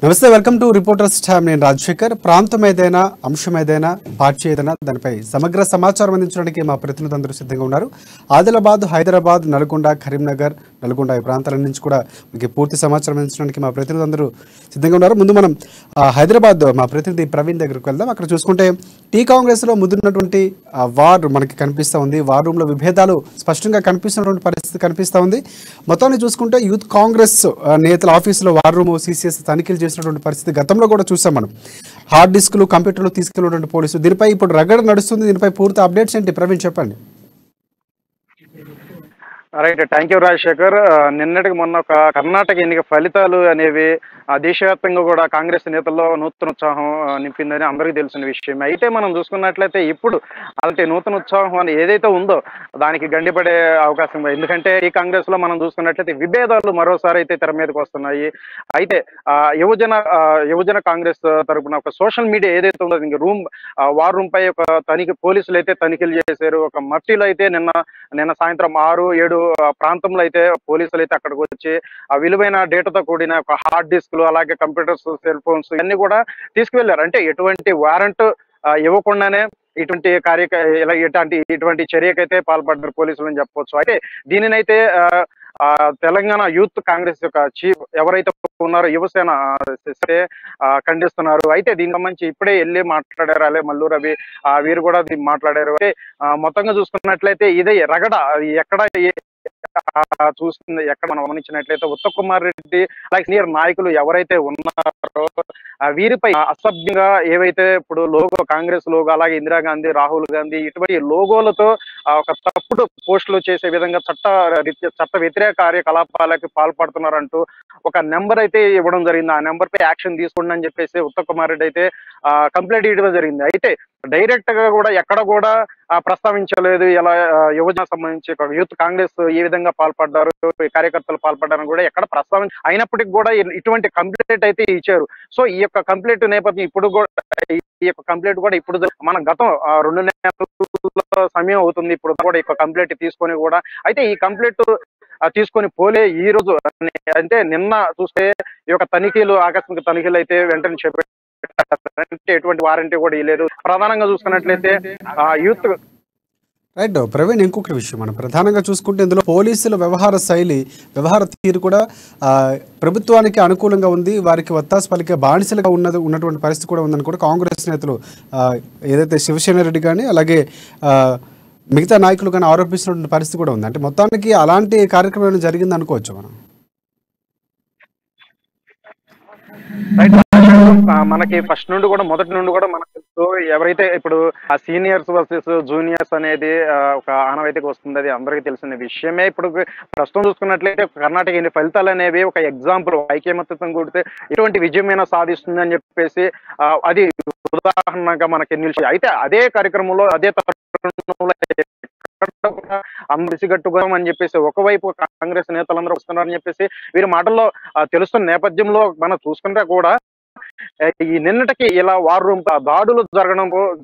నమస్తే, welcome to reporters time. నేను రాజశేఖర్. ప్రాంతం ఏదైనా, అంశం ఏదైనా, పార్టీ ఏదైనా దానిపై సమగ్ర సమాచారం అందించడానికి మా ప్రతినిధులు అందరూ సిద్ధంగా ఉన్నారు. ఆదిలాబాద్, హైదరాబాద్, నల్గొండ, కరీంనగర్, నల్గొండ ఈ ప్రాంతాల నుంచి కూడా మనకి పూర్తి సమాచారం అందించడానికి మా ప్రతినిధులు అందరూ సిద్ధంగా ఉన్నారు. ముందు మనం హైదరాబాద్ మా ప్రతినిధి ప్రవీణ్ దగ్గరికి వెళ్దాం. అక్కడ చూసుకుంటే టీ కాంగ్రెస్లో ముదిరినటువంటి వార్ మనకి కనిపిస్తూ ఉంది. వార్ రూమ్లో విభేదాలు స్పష్టంగా కనిపిస్తున్నటువంటి పరిస్థితి కనిపిస్తూ ఉంది. మొత్తాన్ని చూసుకుంటే యూత్ కాంగ్రెస్ నేతల ఆఫీసులో వార్ రూమ్ సిసిఎస్ తనిఖీలు చేసినటువంటి పరిస్థితి గతంలో కూడా చూసాం మనం. హార్డ్ డిస్కులు, కంప్యూటర్లు తీసుకెళ్ళినటువంటి పోలీసులు. దీనిపై ఇప్పుడు రగడ నడుస్తుంది. దీనిపై పూర్తి అప్డేట్స్ ఏంటి ప్రవీణ్, చెప్పండి. Right, thank you Rajasekhar. నిన్నటికి మొన్న ఒక కర్ణాటక ఎన్నిక ఫలితాలు అనేవి దేశవ్యాప్తంగా కూడా కాంగ్రెస్ నేతల్లో నూతన ఉత్సాహం నింపిందని అందరికీ తెలిసిన విషయం. అయితే మనం చూసుకున్నట్లయితే ఇప్పుడు అలాంటి నూతన ఉత్సాహం అని ఏదైతే ఉందో దానికి గండిపడే అవకాశం ఉంది. ఎందుకంటే ఈ కాంగ్రెస్ లో మనం చూసుకున్నట్లయితే విభేదాలు మరోసారి అయితే తెర మీదకి వస్తున్నాయి. అయితే యువజన కాంగ్రెస్ తరపున ఒక సోషల్ మీడియా ఏదైతే ఉందో వార్ రూమ్ పై ఒక తనిఖీ పోలీసులు అయితే తనిఖీలు చేశారు. ఒక మఫ్టీలో అయితే నిన్న సాయంత్రం 6-7 ప్రాంతంలో అయితే పోలీసులు అయితే అక్కడికి వచ్చి ఆ విలువైన డేటాతో కూడిన ఒక హార్డ్ డిస్క్లు, అలాగే కంప్యూటర్స్, సెల్ ఫోన్స్ ఇవన్నీ కూడా తీసుకువెళ్లారు. అంటే ఎటువంటి వారెంట్ ఇవ్వకుండానే ఇటువంటి చర్యకైతే పాల్పడ్డారు పోలీసులు అని చెప్పవచ్చు. అయితే దీనినైతే తెలంగాణ యూత్ కాంగ్రెస్ యొక్క చీఫ్ ఎవరైతే ఉన్నారో యువసేన ఖండిస్తున్నారు. అయితే దీనికి సంబంధించి ఇప్పుడే వెళ్ళి మాట్లాడారు. అలాగే మల్లు రవి వీరు కూడా మాట్లాడారు. అయితే మొత్తంగా చూసుకున్నట్లయితే ఇదే రగడ ఎక్కడ చూస్తుంది, ఎక్కడ మనం గమనించినట్లయితే ఉత్తమ్ కుమార్ రెడ్డి అలాగే సీనియర్ నాయకులు ఎవరైతే ఉన్నారో వీరిపై అసభ్యంగా ఏవైతే ఇప్పుడు లోగో, కాంగ్రెస్ లోగో, అలాగే ఇందిరాగాంధీ, రాహుల్ గాంధీ ఇటువంటి లోగోలతో ఒక తప్పుడు పోస్టులు చేసే విధంగా చట్ట వ్యతిరేక కార్యకలాపాలకి పాల్పడుతున్నారంటూ ఒక నెంబర్ అయితే ఇవ్వడం జరిగింది. ఆ నెంబర్ పై యాక్షన్ తీసుకోండి అని చెప్పేసి ఉత్తమ్ కుమార్ రెడ్డి అయితే కంప్లైంట్ ఇవ్వడం జరిగింది. అయితే డైరెక్ట్ గా కూడా ఎక్కడ కూడా ప్రస్తావించలేదు ఇలా యువజన సంబంధించి యూత్ కాంగ్రెస్ ఏ విధంగా పాల్పడ్డారు, కార్యకర్తలు పాల్పడ్డారని కూడా ఎక్కడ అయినప్పటికీ కూడా ఇటువంటి కంప్లైంట్ అయితే ఇచ్చారు. సో ఈ యొక్క కంప్లైంట్ నేపథ్యం ఇప్పుడు కూడా ఇప్పుడు మన గతం 2 నెలల సమయం అవుతుంది. ఇప్పుడు కూడా ఈ కంప్లైంట్ తీసుకొని కూడా అయితే ఈ కంప్లైంట్ తీసుకొని పోలే ఈ రోజు అంటే నిన్న చూస్తే ఈ యొక్క ఆకస్మిక తనిఖీలు అయితే వెంటనే చేపట్టారు. ఎటువంటి వారంటీ కూడా ఇవ్వలేదు. ప్రధానంగా చూసుకున్నట్లయితే యూత్ రైట్ ప్రవీణ్, ఇంకొక విషయం మనం ప్రధానంగా చూసుకుంటే ఇందులో పోలీసుల వ్యవహార తీరు కూడా ప్రభుత్వానికి అనుకూలంగా ఉంది. వారికి వత్తాసు పలికే బానిసలుగా ఉన్నటువంటి పరిస్థితి కూడా ఉందని కూడా కాంగ్రెస్ నేతలు ఏదైతే శివసేన రెడ్డి కానీ అలాగే మిగతా నాయకులు కానీ ఆరోపిస్తున్నటువంటి పరిస్థితి కూడా ఉంది. అంటే మొత్తానికి అలాంటి కార్యక్రమం జరిగింది అనుకోవచ్చు మనం. మనకి మొదటి నుండి కూడా మనకు తెలుసు, ఎవరైతే ఇప్పుడు ఆ సీనియర్స్ వర్సెస్ జూనియర్స్ అనేది ఒక ఆనవాయితీకి వస్తుంది. అది అందరికీ తెలిసిన విషయమే. ఇప్పుడు ప్రస్తుతం చూసుకున్నట్లయితే కర్ణాటక ఎన్ని ఫలితాలు అనేవి ఒక ఎగ్జాంపుల్, ఐక్యమత్యం కూడితే ఇటువంటి విజయమైనా సాధిస్తుంది అని చెప్పేసి అది ఉదాహరణగా మనకి నిలిచి. అయితే అదే కార్యక్రమంలో అదే తరుణంలో అందరిసిగట్టుగా అని చెప్పేసి ఒకవైపు కాంగ్రెస్ నేతలందరూ వస్తున్నారని చెప్పేసి వీరి మాటల్లో తెలుస్తున్న నేపథ్యంలో మనం చూసుకుంటే కూడా ఈ నిన్నటికి ఇలా వార్ రూమ్ దాడులు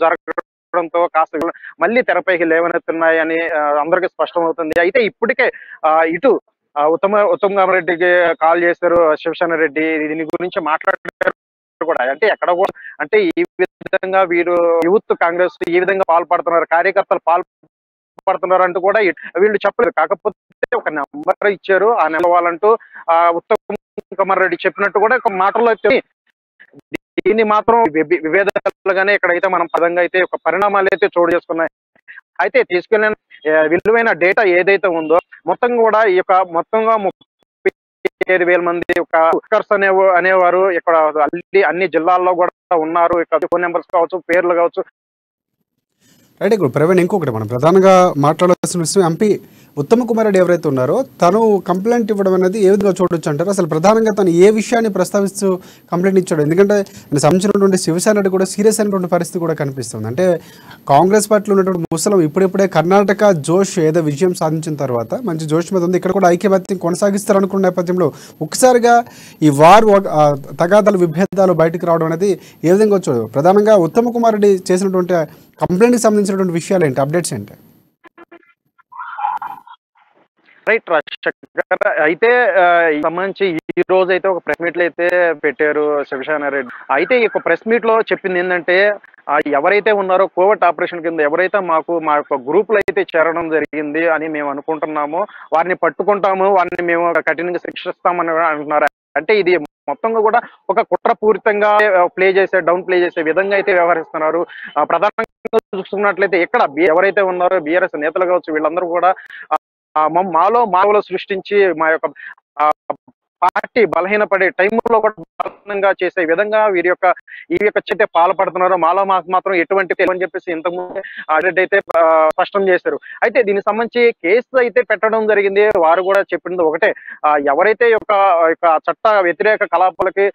జరగడంతో కాస్త మళ్ళీ తెరపైకి లేవనెత్తున్నాయని అందరికీ స్పష్టమవుతుంది. అయితే ఇప్పటికే ఇటు ఉత్తమ్ కుమార్ రెడ్డికి కాల్ చేశారు శివసేన రెడ్డి, దీని గురించి మాట్లాడారు కూడా. అంటే ఎక్కడ కూడా అంటే ఈ విధంగా వీరు యూత్ కాంగ్రెస్ ఈ విధంగా పాల్పడుతున్నారు, కార్యకర్తలు పాల్పడుతున్నారు అంటూ కూడా వీళ్ళు చెప్పలేదు. కాకపోతే ఒక నెంబర్ ఇచ్చారు, ఆ నెంబర్ వాళ్ళంటూ ఉత్తమ్ కుమార్ రెడ్డి చెప్పినట్టు కూడా ఒక మాటల్లో దీన్ని మాత్రం విభేదాలుగానే ఇక్కడైతే మనం పదంగా అయితే ఒక పరిణామాలు అయితే చోటు చేసుకున్నాయి. అయితే తీసుకెళ్లిన విలువైన డేటా ఏదైతే ఉందో మొత్తం కూడా ఈ యొక్క మొత్తంగా 35,000 మంది వర్కర్స్ అనేవారు ఇక్కడ అన్ని జిల్లాల్లో కూడా ఉన్నారు. ఇక్కడ ఫోన్ నెంబర్స్ కావచ్చు, పేర్లు కావచ్చు. రైట్, ఇప్పుడు ప్రవీణ్ ఇంకొకటి మనం ప్రధానంగా మాట్లాడాల్సిన విషయం, ఎంపీ ఉత్తమ్ కుమార్ రెడ్డి ఎవరైతే ఉన్నారో తను కంప్లైంట్ ఇవ్వడం అనేది ఏ విధంగా చూడొచ్చు అంటారు? అసలు ప్రధానంగా తను ఏ విషయాన్ని ప్రస్తావిస్తూ కంప్లైంట్ ఇచ్చాడు? ఎందుకంటే సంబంధించినటువంటి శివసేన రెడ్డి కూడా సీరియస్ అయినటువంటి పరిస్థితి కూడా కనిపిస్తుంది. అంటే కాంగ్రెస్ పార్టీలో ఉన్నటువంటి ముసలం ఇప్పుడిప్పుడే కర్ణాటక జోష్ ఏదో విజయం సాధించిన తర్వాత మంచి జోష్ మీద ఉంది. ఇక్కడ కూడా ఐక్యమత్యం కొనసాగిస్తారనుకున్న నేపథ్యంలో ఒక్కసారిగా ఈ తగాదాలు, విభేదాలు బయటకు రావడం అనేది ఏ విధంగా వచ్చాడు? ప్రధానంగా ఉత్తమ్ కుమార్ రెడ్డి చేసినటువంటి కంప్లైంట్కి సంబంధించినటువంటి విషయాలు ఏంటి, అప్డేట్స్ ఏంటి? రైట్ రాజశేఖర్ అయితే ఈ సంబంధించి ఈ రోజు అయితే ఒక ప్రెస్ మీట్లు అయితే పెట్టారు శివసేన రెడ్డి. అయితే ఈ యొక్క ప్రెస్ మీట్ లో చెప్పింది ఏంటంటే ఎవరైతే ఉన్నారో కోవిడ్ ఆపరేషన్ కింద ఎవరైతే మా యొక్క గ్రూపులు అయితే చేరడం జరిగింది అని మేము అనుకుంటున్నామో వారిని పట్టుకుంటాము, వారిని మేము కఠినంగా శిక్షిస్తామని అంటున్నారు. అంటే ఇది మొత్తంగా కూడా ఒక కుట్రపూరితంగా డౌన్ ప్లే చేసే విధంగా అయితే వ్యవహరిస్తున్నారు. ప్రధానంగా చూసుకున్నట్లయితే ఇక్కడ ఎవరైతే ఉన్నారో బీఆర్ఎస్ నేతలు కావచ్చు వీళ్ళందరూ కూడా మాలో మాలో సృష్టించి మా యొక్క పార్టీ బలహీనపడే టైంలో కూడా బలహీనంగా చేసే విధంగా ఈ యొక్క చేతే పాల్పడుతున్నారు. మాలో మాకు మాత్రం ఎటువంటి అని చెప్పేసి ఇంతకుముందు రెడ్డి అయితే స్పష్టం చేశారు. అయితే దీనికి సంబంధించి కేసు అయితే పెట్టడం జరిగింది. వారు కూడా చెప్పింది ఒకటే, ఎవరైతే చట్ట వ్యతిరేక కలాపాలకి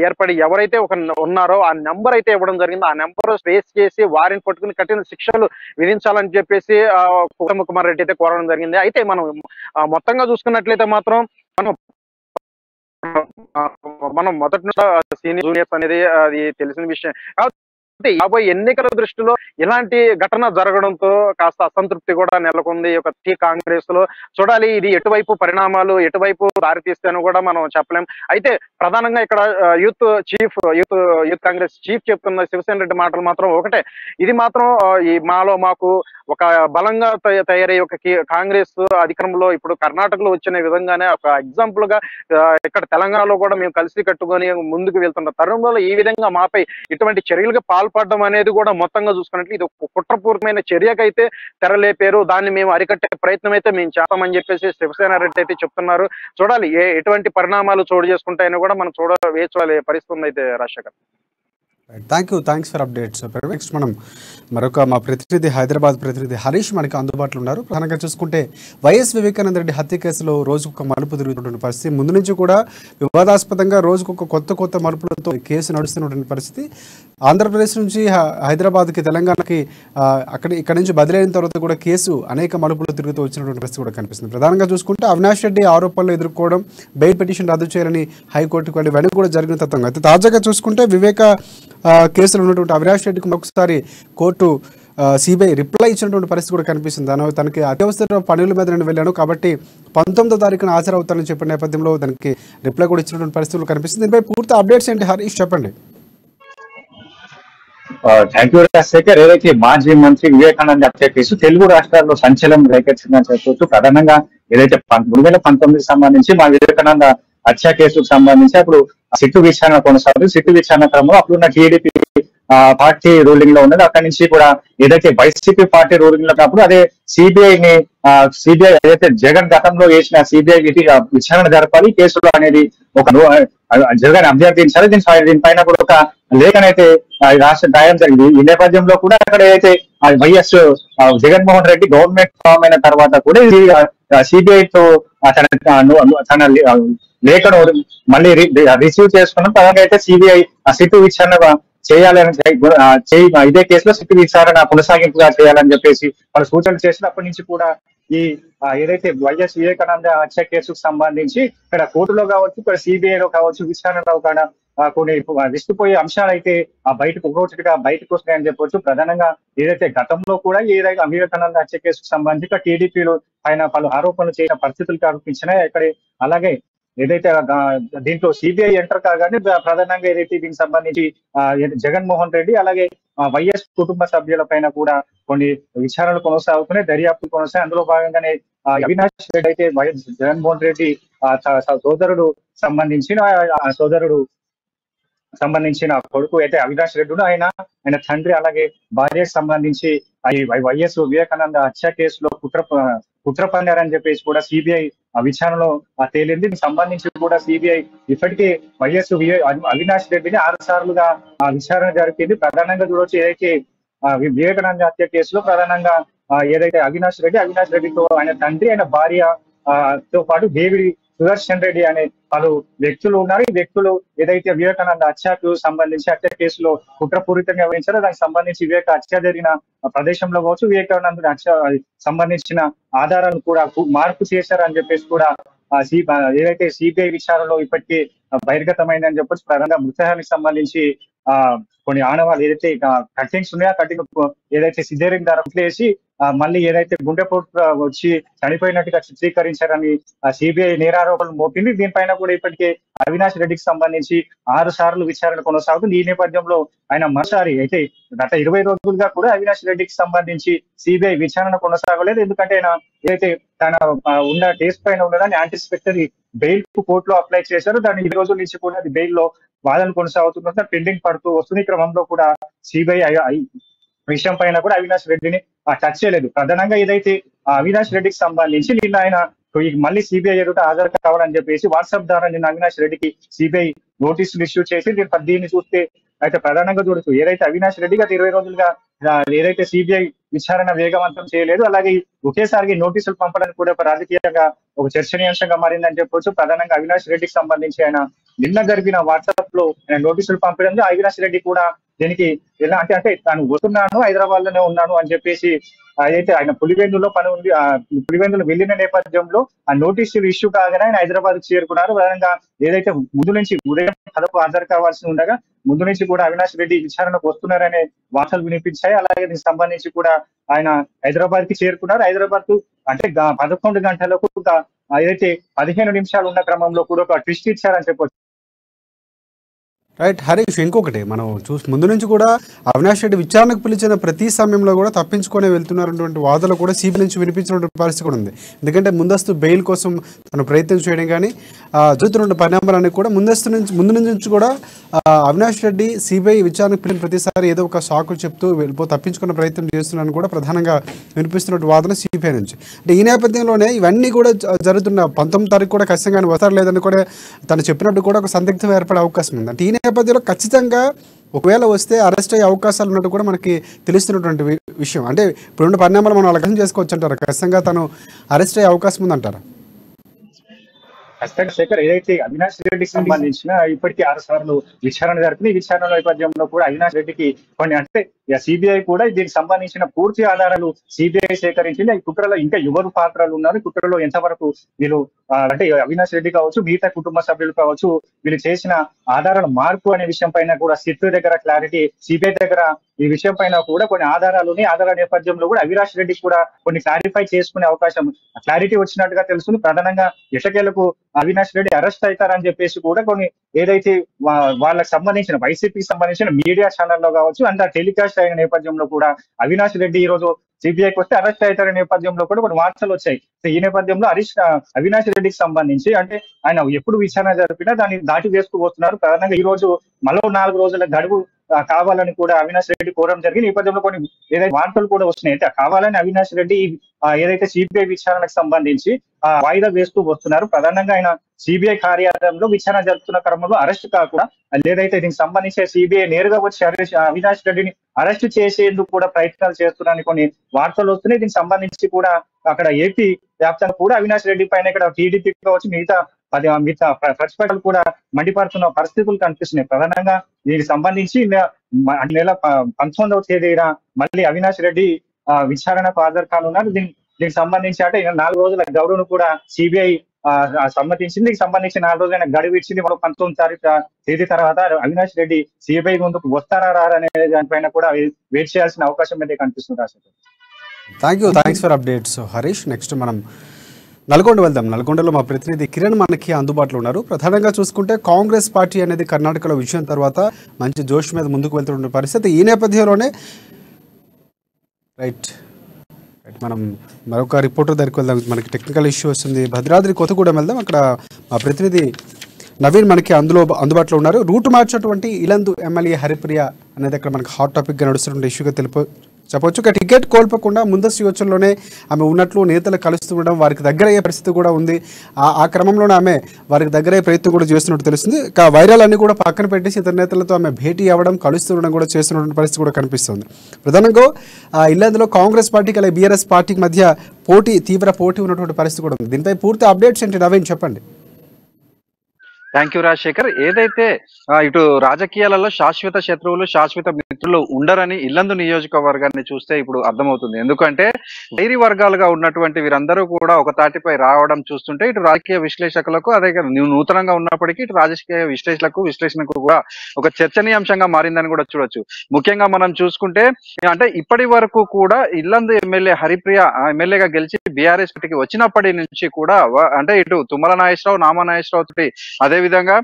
ఏర్పడి ఎవరైతే ఉన్నారో ఆ నెంబర్ అయితే ఇవ్వడం జరిగింది. ఆ నెంబర్ ట్రేస్ చేసి వారిని పట్టుకుని కఠిన శిక్షలు విధించాలని చెప్పేసి ఉత్తమ్ కుమార్ రెడ్డి అయితే కోరడం జరిగింది. అయితే మనం మొత్తంగా చూసుకున్నట్లయితే మాత్రం మనం మొదటి నుంచి సీనియర్ జూనియర్స్ అనేది అది తెలిసిన విషయం. రాబోయే ఎన్నికల దృష్టిలో ఇలాంటి ఘటన జరగడంతో కాస్త అసంతృప్తి కూడా నెలకొంది ఈ యొక్క కాంగ్రెస్ లో. చూడాలి ఇది ఎటువైపు పరిణామాలు ఎటువైపు దారితీస్తాయని కూడా మనం చెప్పలేం. అయితే ప్రధానంగా ఇక్కడ యూత్ కాంగ్రెస్ చీఫ్ చెప్తున్న శివసేన రెడ్డి మాటలు మాత్రం ఒకటే, ఇది మాత్రం ఈ మాకు ఒక బలంగా తయారయ్యే ఒక కాంగ్రెస్ అధికారంలో ఇప్పుడు కర్ణాటకలో వచ్చిన విధంగానే ఒక ఎగ్జాంపుల్ గా ఇక్కడ తెలంగాణలో కూడా మేము కలిసి కట్టుకొని ముందుకు వెళ్తున్న తరుణంలో ఈ విధంగా మాపై ఇటువంటి చర్యలకు పాల్పడడం అనేది కూడా మొత్తంగా చూసుకున్నట్లు ఇది కుట్రపూర్వకమైన చర్యకైతే తెరలేపారు. దాన్ని మేము అరికట్టే ప్రయత్నం అయితే మేము చేస్తామని చెప్పేసి శివసేన రెడ్డి అయితే చెప్తున్నారు. చూడాలి ఎటువంటి పరిణామాలు చోటు చేసుకుంటాయని కూడా మనం చూడాలి పరిస్థితి అయితే Rajasekhar. Thanks for updates. Next మనం మా ప్రతినిధి హైదరాబాద్ ప్రతినిధి హరీష్ మనకి అందుబాటులో ఉన్నారు. ప్రధానంగా చూసుకుంటే వైఎస్ వివేకానంద రెడ్డి హత్య కేసులో రోజుకొక మలుపు తిరుగుతున్న పరిస్థితి, ముందు నుంచి కూడా వివాదాస్పదంగా రోజుకొక కొత్త మలుపులతో కేసు నడుస్తున్నటువంటి పరిస్థితి. ఆంధ్రప్రదేశ్ నుంచి హైదరాబాద్కి తెలంగాణకి ఇక్కడ నుంచి బదిలైన తర్వాత కూడా కేసు అనేక మలుపులు తిరుగుతూ వచ్చినటువంటి పరిస్థితి కూడా కనిపిస్తుంది. ప్రధానంగా చూసుకుంటే అవినాష్ రెడ్డి ఆరోపణలు ఎదుర్కోవడం, బెయిల్ పిటిషన్ రద్దు చేయాలని హైకోర్టుకు వెళ్ళి వెనక్కి కూడా జరిగిన తత్వంగా అయితే తాజాగా చూసుకుంటే వివేక కేసులో ఉన్నటువంటి అవినాష్ రెడ్డికి మరొకసారి కోర్టు సిబిఐ రిప్లై ఇచ్చినటువంటి పరిస్థితి కూడా కనిపిస్తుంది. తనకి అత్యవసర పనుల మీద నేను వెళ్ళాను కాబట్టి 19వ తారీఖున హాజరవుతానని చెప్పిన నేపథ్యంలో దానికి రిప్లై కూడా ఇచ్చినటువంటి పరిస్థితులు కనిపిస్తుంది. దీనిపై పూర్తి అప్డేట్స్ ఏంటి హరీష్ చెప్పండి. Thank you Rajasekhar. ఏదైతే మాజీ మంత్రి వివేకానంద హత్య కేసు తెలుగు రాష్ట్రాల్లో సంచలనం రేకెత్తిందని చెప్పవచ్చు. ప్రధానంగా ఏదైతే 2019కి సంబంధించి మా వివేకానంద హత్య కేసుకు సంబంధించి అప్పుడు సిట్టు విచారణ కొనసాగుతుంది. సిట్టు విచారణ క్రమంలో అప్పుడున్న టీడీపీ పార్టీ రూలింగ్ లో ఉన్నది. అక్కడి నుంచి కూడా ఏదైతే వైసీపీ పార్టీ రూలింగ్ లో ఉన్నప్పుడు అదే సిబిఐ ఏదైతే జగన్ గతంలో వేసిన సిబిఐ విచారణ జరపాలి కేసులో అనేది ఒక జగన్ అభ్యర్థించాలి. దీనిపైన కూడా ఒక లేఖనైతే రాష్ట్ర రాయడం జరిగింది. ఈ నేపథ్యంలో కూడా అక్కడ ఏదైతే YS Jaganmohan Reddy government form అయిన తర్వాత కూడా ఇది సిబిఐతో తన లేఖను మళ్ళీ రిసీవ్ చేసుకున్నాం. ప్రధానంగా అయితే సిబిఐ సిట్టు విచారణ చేయాలని ఇదే కేసులో సిట్టు విచారణ కొనసాగింపుగా చేయాలని చెప్పేసి వాళ్ళు సూచనలు చేసినప్పటి నుంచి కూడా ఈ ఏదైతే వైఎస్ వివేకానంద హత్య కేసుకు సంబంధించి ఇక్కడ కోర్టులో కావచ్చు, ఇక్కడ సిబిఐలో కావచ్చు, విచారణలో కూడా కొన్ని విస్తుపోయే అంశాలు అయితే ఒక్కొక్కటిగా బయటకు వస్తున్నాయని చెప్పొచ్చు. ప్రధానంగా ఏదైతే గతంలో కూడా ఏదైతే వివేకానంద హత్య కేసుకు సంబంధించి టీడీపీలో ఆయన పలు ఆరోపణలు చేసిన పరిస్థితులు కనిపించినాయి. ఇక్కడ అలాగే ఏదైతే దీంట్లో సిబిఐ ఎంటర్ కాగానే ప్రధానంగా ఏదైతే దీనికి సంబంధించి జగన్మోహన్ రెడ్డి అలాగే వైఎస్ కుటుంబ సభ్యుల పైన కూడా కొన్ని విచారణలు కొనసాగుతున్నాయి, దర్యాప్తు కొనసాగి అందులో భాగంగానే అవినాష్ రెడ్డి అయితే వైఎస్ జగన్మోహన్ రెడ్డి సోదరుడు సంబంధించిన కొడుకు అయితే అవినాష్ రెడ్డి ఆయన తండ్రి అలాగే భార్యకు సంబంధించి వైఎస్ వివేకానంద హత్య కేసులో కుట్ర పన్నారని చెప్పేసి కూడా సిబిఐ విచారణలో తేలింది. దీనికి సంబంధించి కూడా సిబిఐ ఇప్పటికే వైఎస్ అవినాష్ రెడ్డిని 6 సార్లుగా విచారణ జరిపింది. ప్రధానంగా చూడవచ్చు ఏదైతే వివేకానంద హత్య కేసులో ప్రధానంగా ఏదైతే అవినాష్ రెడ్డితో ఆయన తండ్రి ఆయన భార్య తో పాటు దేవిడి సుదర్శన్ రెడ్డి అనే పలు వ్యక్తులు ఉన్నారు. ఈ వ్యక్తులు ఏదైతే వివేకానంద హత్యకు సంబంధించి హత్య కేసులో కుట్రపూరితంగా వ్యవహరించారో దానికి సంబంధించి హత్య జరిగిన ప్రదేశంలో కావచ్చు వివేకానంద హత్య సంబంధించిన ఆధారాలు కూడా మార్పు చేశారని చెప్పేసి కూడా ఏదైతే సిబిఐ విచారణలో ఇప్పటికీ బహిర్గతమైందని చెప్పొచ్చు. ప్రధానంగా మృతదేహానికి సంబంధించి కొన్ని ఆనవాళ్ళు ఏదైతే కటింగ్స్ ఉన్నాయో ఆ కటింగ్ ఏదైతే సిజేరియన్ ద్వారా కుట్లేసి మళ్ళీ ఏదైతే గుండెపోటు వచ్చి చనిపోయినట్టుగా చిత్రీకరించారని సిబిఐ నేరారోపణలు మోపింది. దీనిపైన కూడా ఇప్పటికే అవినాష్ రెడ్డికి సంబంధించి 6 సార్లు విచారణ కొనసాగుతుంది. ఈ నేపథ్యంలో ఆయన మరోసారి అయితే గత 20 రోజులుగా కూడా అవినాష్ రెడ్డికి సంబంధించి సిబిఐ విచారణ కొనసాగలేదు. ఎందుకంటే ఆయన ఏదైతే తన ఉన్న కేసు పైన ఉన్నదాన్ని యాంటిసిపేటరీ బెయిల్ కు కోర్టులో అప్లై చేశారు. దాన్ని 20 రోజుల నుంచి కూడా అది బెయిల్ లో వాదన కొనసాగుతున్న పెండింగ్ పడుతూ వస్తుంది. ఈ క్రమంలో కూడా సిబిఐ విషయం పైన కూడా అవినాష్ రెడ్డిని టచ్ చేయలేదు. ప్రధానంగా ఏదైతే అవినాష్ రెడ్డికి సంబంధించి నిన్న ఆయన మళ్ళీ సిబిఐ ఎదుట హాజరు కావాలని చెప్పేసి వాట్సాప్ ద్వారా నిన్న అవినాష్ రెడ్డికి సిబిఐ నోటీసులు ఇష్యూ చేసి దీన్ని చూస్తే అయితే ప్రధానంగా చూడొచ్చు ఏదైతే అవినాష్ రెడ్డి గత 20 రోజులుగా ఏదైతే సిబిఐ విచారణ వేగవంతం చేయలేదు, అలాగే ఒకేసారి నోటీసులు పంపడానికి కూడా ఒక రాజకీయంగా ఒక చర్చనీయాంశంగా మారిందని చెప్పొచ్చు. ప్రధానంగా అవినాష్ రెడ్డికి సంబంధించి ఆయన నిన్న జరిపిన వాట్సాప్ లో ఆయన నోటీసులు పంపడంతో అవినాష్ రెడ్డి కూడా దీనికి ఎలా అంటే తాను వస్తున్నాను, హైదరాబాద్ లోనే ఉన్నాను అని చెప్పేసి అయితే ఆయన పులివెందులో పని ఉంది, పులివెందులు వెళ్లిన నేపథ్యంలో ఆ నోటీసులు ఇష్యూ కాగానే ఆయన హైదరాబాద్ చేరుకున్నారు. ప్రధానంగా ఏదైతే ముందు నుంచి ఉదయం 10కు హాజరు కావాల్సి ఉండగా ముందు నుంచి కూడా అవినాష్ రెడ్డి విచారణకు వస్తున్నారనే వార్తలు వినిపించాయి. అలాగే దీనికి సంబంధించి కూడా ఆయన హైదరాబాద్ కి చేరుకున్నారు. హైదరాబాద్ కు అంటే 11 గంటలకు ఏదైతే 15 నిమిషాలు ఉన్న క్రమంలో కూడా ఒక ట్విస్ట్ ఇచ్చారని చెప్పొచ్చు. రైట్ హరీష్, ఇంకొకటి మనం ముందు నుంచి కూడా అవినాష్ రెడ్డి విచారణకు పిలిచిన ప్రతి సమయంలో కూడా తప్పించుకొని వెళ్తున్నటువంటి వాదనలు కూడా సిబిఐ నుంచి వినిపించినటువంటి పరిస్థితి కూడా ఉంది. ఎందుకంటే ముందస్తు బెయిల్ కోసం తను ప్రయత్నం చేయడం కానీ జరుగుతున్న పరిణామాలన్నీ కూడా ముందు నుంచి కూడా అవినాష్ రెడ్డి సిబిఐ విచారణకు పిలిచిన ప్రతిసారి ఏదో ఒక సాకులు చెప్తూ తప్పించుకునే ప్రయత్నం చేస్తున్నారని కూడా ప్రధానంగా వినిపిస్తున్నటువంటి వాదన సిబిఐ నుంచి. అంటే ఈ నేపథ్యంలోనే ఇవన్నీ కూడా జరుగుతున్న 19వ తారీఖు కూడా ఖచ్చితంగా వస్తారు లేదని కూడా తను చెప్పినట్టు కూడా ఒక సందిగ్ధం ఏర్పడే అవకాశం ఉంది. అంటే ఈ నేపథ్యంలో ఖచ్చితంగా ఒకవేళ వస్తే అరెస్ట్ అయ్యే అవకాశాలు ఉన్నట్టు కూడా మనకి తెలుస్తున్నటువంటి విషయం. అంటే ఇప్పుడున్న పరిణామాలు మనం అర్థం చేసుకోవచ్చు అంటారా? ఖచ్చితంగా తను అరెస్ట్ అయ్యే అవకాశం ఉందంటారా? శేఖర్, ఏదైతే అవినాష్ రెడ్డికి సంబంధించిన ఇప్పటికీ 6 సార్లు విచారణ జరిపింది. ఈ విచారణ నేపథ్యంలో కూడా అవినాష్ రెడ్డికి కొన్ని అంటే సిబిఐ కూడా దీనికి సంబంధించిన పూర్తి ఆధారాలు సిబిఐ సేకరించింది. ఈ కుట్రలో ఇంకా ఎవరు పాత్రలు ఉన్నారు, కుట్రలో ఎంతవరకు వీళ్ళు అంటే అవినాష్ రెడ్డి కావచ్చు, మిగతా కుటుంబ సభ్యులు కావచ్చు, వీళ్ళు చేసిన ఆధారాల మార్పు అనే విషయం పైన కూడా సిట్ దగ్గర క్లారిటీ, సిబిఐ దగ్గర ఈ విషయం పైన కూడా కొన్ని ఆధారాలుని ఆధారాల నేపథ్యంలో కూడా అవినాష్ రెడ్డికి కూడా కొన్ని క్లారిఫై చేసుకునే అవకాశం క్లారిటీ వచ్చినట్టుగా తెలుస్తుంది. ప్రధానంగా ఎటకేలకు అవినాష్ రెడ్డి అరెస్ట్ అవుతారని చెప్పేసి కూడా కొన్ని ఏదైతే వాళ్ళకి సంబంధించిన వైసీపీకి సంబంధించిన మీడియా ఛానల్లో కావచ్చు అంత టెలికాస్ట్ అయిన నేపథ్యంలో కూడా అవినాష్ రెడ్డి ఈ రోజు సిబిఐకి వస్తే అరెస్ట్ అవుతారనే నేపథ్యంలో కూడా కొన్ని వార్తలు వచ్చాయి. ఈ నేపథ్యంలో అవినాష్ రెడ్డికి సంబంధించి అంటే ఆయన ఎప్పుడు విచారణ జరిపినా దాన్ని దాటి వేసుకు పోతున్నారు. ప్రధానంగా ఈ రోజు మరో 4 రోజుల గడువు కావాలని కూడా అవినాష్ రెడ్డి కోరడం జరిగింది. ఈ నేపథ్యంలో కొన్ని ఏదైతే వార్తలు కూడా వస్తున్నాయి అంటే కావాలని అవినాష్ రెడ్డి ఏదైతే సిబిఐ విచారణకు సంబంధించి వాయిదా వేస్తూ వస్తున్నారు. ప్రధానంగా ఆయన సిబిఐ కార్యాలయంలో విచారణ జరుపుతున్న క్రమంలో అరెస్ట్ కాకుండా ఏదైతే దీనికి సంబంధించి సిబిఐ నేరుగా వచ్చి అవినాష్ రెడ్డిని అరెస్ట్ చేసేందుకు కూడా ప్రయత్నాలు చేస్తున్నారని కొన్ని వార్తలు వస్తున్నాయి. దీనికి సంబంధించి కూడా అక్కడ ఏపీ వ్యాప్తంగా కూడా అవినాష్ రెడ్డి పైన ఇక్కడ టీడీపీ కావచ్చు మిగతా ప్రతిపక్షాలు కూడా మండిపడుతున్న పరిస్థితులు కనిపిస్తున్నాయి. ప్రధానంగా దీనికి సంబంధించి నెల 19వ తేదీన మళ్ళీ అవినాష్ రెడ్డి విచారణకు హాజరు కానున్నారు. దీనికి సంబంధించి అంటే 4 రోజుల గడువును కూడా సిబిఐ సమ్మతించింది. దీనికి సంబంధించి 4 రోజులైన గడువు ఇచ్చింది. మరో 19వ తేదీ తర్వాత అవినాష్ రెడ్డి సిబిఐ ముందుకు వస్తారా రారనే దానిపైన కూడా వెయిట్ చేయాల్సిన అవకాశం అయితే కనిపిస్తుంది. Thanks for updates Harish. Next మనం నల్గొండ వెళ్దాం. నల్గొండలో మా ప్రతినిధి కిరణ్ మనకి అందుబాటులో ఉన్నారు. ప్రధానంగా చూసుకుంటే కాంగ్రెస్ పార్టీ అనేది కర్ణాటకలో విజయం తర్వాత మంచి జోష్ మీద ముందుకు వెళ్తున్న పరిస్థితి. ఈ నేపథ్యంలోనే రైట్ మనం మరొక రిపోర్టర్ దగ్గరికి వెళ్దాం. మనకి టెక్నికల్ ఇష్యూ వస్తుంది. భద్రాద్రి కొత్తగూడెం వెళ్దాం. అక్కడ మా ప్రతినిధి నవీన్ మనకి అందుబాటులో ఉన్నారు. రూట్ మార్చినటువంటి ఇలందు ఎమ్మెల్యే హరిప్రియ అనేది అక్కడ మనకి హాట్ టాపిక్గా నడుస్తున్న ఇష్యూగా చెప్పవచ్చు. ఇక టికెట్ కోల్పోకుండా ముందస్తు యోచనలోనే ఆమె ఉన్నట్లు నేతలు కలుస్తూ ఉండడం, వారికి దగ్గర అయ్యే పరిస్థితి కూడా ఉంది. ఆ క్రమంలోనే ఆమె వారికి దగ్గర అయ్యే ప్రయత్నం కూడా చేస్తున్నట్టు తెలుస్తుంది. ఇక వైరాల్ అన్ని కూడా పక్కన పెట్టేసి ఇతర నేతలతో ఆమె భేటీ అవ్వడం, కలుస్తూ ఉండడం కూడా చేస్తున్నటువంటి పరిస్థితి కూడా కనిపిస్తుంది. ప్రధానంగా ఇల్లందులో కాంగ్రెస్ పార్టీకి అలాగే బీఆర్ఎస్ పార్టీకి మధ్య తీవ్ర పోటీ ఉన్నటువంటి పరిస్థితి కూడా ఉంది. దీనిపై పూర్తి అప్డేట్స్ ఏంటి నవీన్ చెప్పండి. Thank you Rajasekhar. ఏదైతే ఇటు రాజకీయాలలో శాశ్వత శత్రువులు, శాశ్వత మిత్రులు ఉండరని ఇల్లందు నియోజకవర్గాన్ని చూస్తే ఇప్పుడు అర్థమవుతుంది. ఎందుకంటే వైరి వర్గాలుగా ఉన్నటువంటి వీరందరూ కూడా ఒక తాటిపై రావడం చూస్తుంటే ఇటు రాజకీయ విశ్లేషకులకు అదే నూతనంగా ఉన్నప్పటికీ ఇటు రాజకీయ విశ్లేషణకు కూడా ఒక చర్చనీయాంశంగా మారిందని కూడా చూడొచ్చు. ముఖ్యంగా మనం చూసుకుంటే అంటే ఇప్పటి వరకు కూడా ఇల్లందు ఎమ్మెల్యే హరిప్రియ ఎమ్మెల్యేగా గెలిచి బీఆర్ఎస్ పార్టీకి వచ్చినప్పటి నుంచి కూడా అంటే ఇటు తుమ్మల నాగేశ్వరరావు, నామా నాగేశ్వరరావు తోటి అదే విధంగా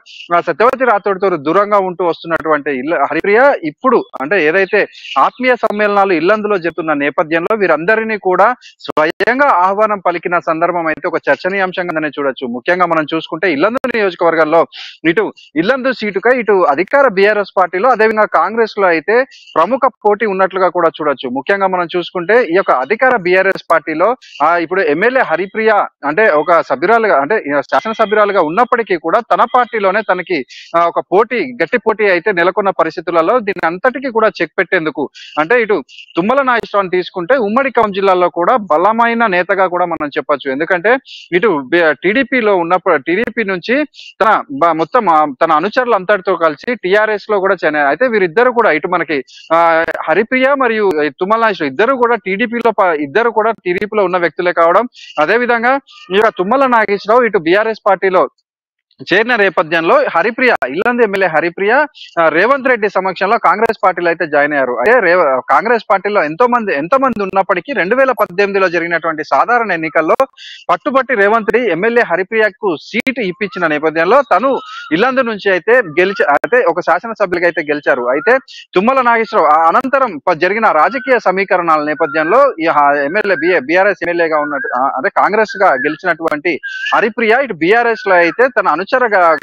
సత్యవతి రాథోడ్తో దూరంగా ఉంటూ వస్తున్నటువంటి హరిప్రియ ఇప్పుడు అంటే ఏదైతే ఆత్మీయ సమ్మేళనాలు ఇల్లందులో జరుగుతున్న నేపథ్యంలో వీరందరినీ కూడా స్వయంగా ఆహ్వానం పలికిన సందర్భం అయితే ఒక చర్చనీయాంశంగానే చూడొచ్చు. ముఖ్యంగా మనం చూసుకుంటే ఇల్లందు నియోజకవర్గాల్లో ఇటు ఇల్లందు సీటుకై ఇటు అధికార బీఆర్ఎస్ పార్టీలో అదేవిధంగా కాంగ్రెస్ లో అయితే ప్రముఖ పోటీ ఉన్నట్లుగా కూడా చూడొచ్చు. ముఖ్యంగా మనం చూసుకుంటే ఈ యొక్క అధికార బీఆర్ఎస్ పార్టీలో ఇప్పుడు ఎమ్మెల్యే హరిప్రియ అంటే ఒక సభ్యురాలుగా అంటే శాసనసభ్యురాలుగా ఉన్నప్పటికీ కూడా తన పార్టీలోనే తనకి ఒక గట్టి పోటీ అయితే నెలకొన్న పరిస్థితులలో దీని అంతటికీ కూడా చెక్ పెట్టేందుకు అంటే ఇటు తుమ్మల నాగేశ్వరరావుని తీసుకుంటే ఉమ్మడి ఖమ్మం జిల్లాలో కూడా బలమైన నేతగా కూడా మనం చెప్పొచ్చు. ఎందుకంటే ఇటు టీడీపీలో ఉన్నప్పుడు టీడీపీ నుంచి మొత్తం తన అనుచరులు అంతటితో కలిసి టీఆర్ఎస్ లో కూడా అయితే వీరిద్దరు కూడా ఇటు మనకి హరిప్రియ మరియు తుమ్మల నాగేశ్వరరావు ఇద్దరు కూడా టీడీపీలో ఉన్న వ్యక్తులే కావడం, అదే విధంగా ఇక తుమ్మల నాగేశ్వరరావు ఇటు బీఆర్ఎస్ పార్టీలో చేరిన నేపథ్యంలో హరిప్రియ ఇల్లందు ఎమ్మెల్యే హరిప్రియ రేవంత్ రెడ్డి సమక్షంలో కాంగ్రెస్ పార్టీలో అయితే జాయిన్ అయ్యారు. అయితే కాంగ్రెస్ పార్టీలో ఎంతో మంది ఉన్నప్పటికీ 2018లో జరిగినటువంటి సాధారణ ఎన్నికల్లో పట్టుబట్టి రేవంత్ రెడ్డి ఎమ్మెల్యే హరిప్రియకు సీటు ఇప్పించిన నేపథ్యంలో తను ఇల్లందు నుంచి అయితే అయితే ఒక శాసనసభ్యులుగా అయితే గెలిచారు. అయితే తుమ్మల నాగేశ్వరరావు అనంతరం జరిగిన రాజకీయ సమీకరణాల నేపథ్యంలో ఈ ఎమ్మెల్యే బీఆర్ఎస్ ఎమ్మెల్యేగా ఉన్నట్టు అదే కాంగ్రెస్ గా గెలిచినటువంటి హరిప్రియ ఇటు బీఆర్ఎస్ లో అయితే తన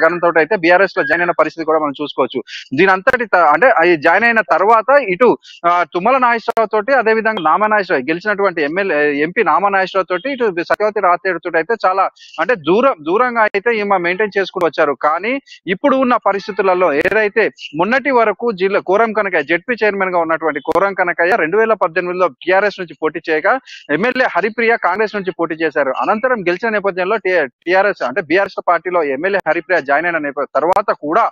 గణంతో అయితే బీఆర్ఎస్ లో జాయిన్ అయిన పరిస్థితి కూడా మనం చూసుకోవచ్చు. దీని అంతటి అంటే జాయిన్ అయిన తర్వాత ఇటు తుమ్మల నాగేశ్వరరావు తోటి అదే విధంగా నామా నాగేశ్వరరావు గెలిచినటువంటి ఎంపీ నామా నాగేశ్వరరావు తోటి ఇటు సత్యవతి రాథోడ్ తోటి అయితే చాలా అంటే దూరంగా అయితే ఈమె మెయింటైన్ చేసుకుంటూ వచ్చారు. కానీ ఇప్పుడు ఉన్న పరిస్థితులలో ఏదైతే మొన్నటి వరకు జిల్లా కోరం కనకయ్య జెడ్పీ చైర్మన్ గా ఉన్నటువంటి కోరం కనకయ్య 2018లో టీఆర్ఎస్ నుంచి పోటీ చేయగా ఎమ్మెల్యే హరిప్రియ కాంగ్రెస్ నుంచి పోటీ చేశారు. అనంతరం గెలిచిన నేపథ్యంలో టీఆర్ఎస్ అంటే బీఆర్ఎస్ పార్టీలో ఎమ్మెల్యే హరిప్రియ జాయిన్ అయిన తర్వాత కూడా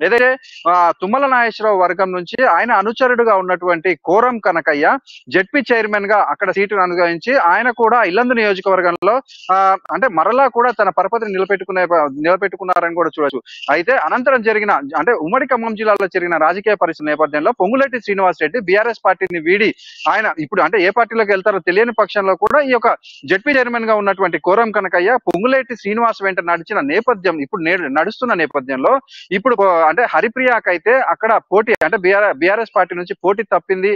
ఏదైతే తుమ్మల నాగేశ్వరరావు వర్గం నుంచి ఆయన అనుచరుడుగా ఉన్నటువంటి కోరం కనకయ్య జెడ్పీ చైర్మన్ గా అక్కడ సీటును అనుగ్రహించి ఆయన కూడా ఇల్లందు నియోజకవర్గంలో అంటే మరలా కూడా తన పరపతిని నిలబెట్టుకున్నారని కూడా చూడొచ్చు. అయితే అనంతరం జరిగిన అంటే ఉమ్మడి ఖమ్మం జిల్లాలో జరిగిన రాజకీయ పరిస్థితి నేపథ్యంలో పొంగులేటి శ్రీనివాస్ రెడ్డి బీఆర్ఎస్ పార్టీని వీడి ఆయన ఇప్పుడు అంటే ఏ పార్టీలోకి వెళ్తారో తెలియని పక్షంలో కూడా ఈ యొక్క జెడ్పీ చైర్మన్ గా ఉన్నటువంటి కోరం కనకయ్య పొంగులేటి శ్రీనివాస్ వెంట నడిచిన నేపథ్యం ఇప్పుడు నడుస్తున్న నేపథ్యంలో ఇప్పుడు అంటే హరిప్రియకైతే అక్కడ పోటీ అంటే బీఆర్ఎస్ పార్టీ నుంచి పోటీ తప్పింది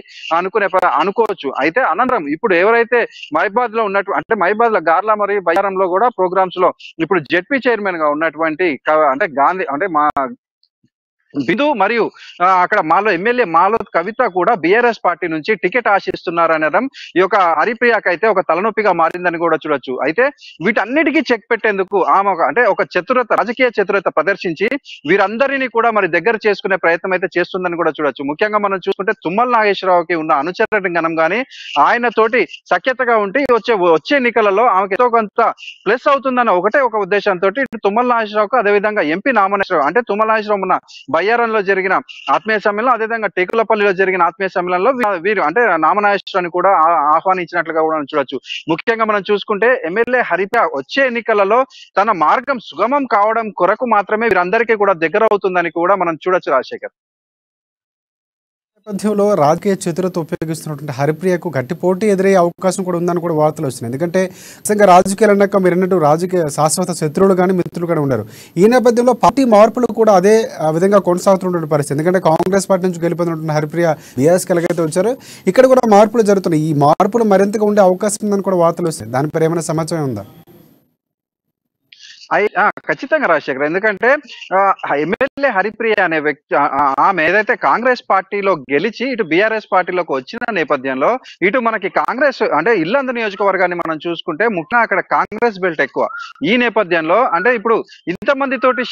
అనుకోవచ్చు. అయితే అనంతరం ఇప్పుడు ఎవరైతే మహిబాద్ లో ఉన్నట్టు అంటే మహిబాద్ లో గార్లా మరియు బయ్యారంలో కూడా ప్రోగ్రామ్స్ లో ఇప్పుడు జెడ్పీ చైర్మన్ గా ఉన్నటువంటి అంటే గాంధీ అంటే మా బిందు మరియు అక్కడ ఎమ్మెల్యే మాలో కవిత కూడా బీఆర్ఎస్ పార్టీ నుంచి టికెట్ ఆశిస్తున్నారనడం ఈ యొక్క హరిప్రియకి అయితే ఒక తలనొప్పిగా మారిందని కూడా చూడొచ్చు. అయితే వీటన్నిటికీ చెక్ పెట్టేందుకు ఆమె అంటే ఒక రాజకీయ చతురత ప్రదర్శించి వీరందరినీ కూడా మరి దగ్గర చేసుకునే ప్రయత్నం అయితే చేస్తుందని కూడా చూడొచ్చు. ముఖ్యంగా మనం చూసుకుంటే తుమ్మల నాగేశ్వరరావుకి ఉన్న అనుచర గణం గానీ ఆయన తోటి సఖ్యతగా ఉంటే వచ్చే ఎన్నికలలో ఆమెకి ఎంతో కొంత ప్లస్ అవుతుందన్న ఒక ఉద్దేశంతో తుమ్మల నాగేశ్వరరావుకు అదేవిధంగా ఎంపీ నామనేశ్వరరావు అంటే తుమ్మల నాగేశ్వరరావు ఉన్న బయ్యారంలో జరిగిన ఆత్మీయ సమ్మేళనం అదేవిధంగా టేకులపల్లిలో జరిగిన ఆత్మీయ సమ్మేళనంలో వీరు అంటే నామనాగేశ్వరాన్ని కూడా ఆహ్వానించినట్లుగా కూడా చూడొచ్చు. ముఖ్యంగా మనం చూసుకుంటే ఎమ్మెల్యే హరిప్రియ వచ్చే ఎన్నికలలో తన మార్గం సుగమం కావడం కొరకు మాత్రమే వీరందరికీ కూడా దగ్గర అవుతుందని కూడా మనం చూడొచ్చు రాజశేఖర్. నేపథ్యంలో రాజకీయ చతురత ఉపయోగిస్తున్నటువంటి హరిప్రియకు గట్టి పోటీ ఎదురయ్యే అవకాశం కూడా ఉందని కూడా వార్తలు వస్తున్నాయి. ఎందుకంటే నిజంగా రాజకీయాలు అన్నాక మీరు అన్నట్టు రాజకీయ శాశ్వత శత్రువులు కానీ మిత్రులు కానీ ఉన్నారు. ఈ నేపథ్యంలో పార్టీ మార్పులు కూడా అదే విధంగా కొనసాగుతున్నటువంటి పరిస్థితి. ఎందుకంటే కాంగ్రెస్ పార్టీ నుంచి గెలిపొందినటువంటి హరిప్రియ బీఆర్ఎస్కి ఎలాగైతే వచ్చారో ఇక్కడ కూడా మార్పులు జరుగుతున్నాయి. ఈ మార్పులు మరింతగా ఉండే అవకాశం ఉందని కూడా వార్తలు వస్తాయి. దానిపై ఏమైనా సమాచారం ఉందా? ఖచ్చితంగా రాజశేఖర్, ఎందుకంటే ఎమ్మెల్యే హరిప్రియ అనే వ్యక్తి ఆమె ఏదైతే కాంగ్రెస్ పార్టీలో గెలిచి ఇటు బీఆర్ఎస్ పార్టీలోకి వచ్చిన నేపథ్యంలో ఇటు మనకి కాంగ్రెస్ అంటే ఇల్లందు నియోజకవర్గాన్ని మనం చూసుకుంటే ముఖ్యంగా అక్కడ కాంగ్రెస్ బెల్ట్ ఎక్కువ. ఈ నేపథ్యంలో అంటే ఇప్పుడు ఇంతమంది తోటి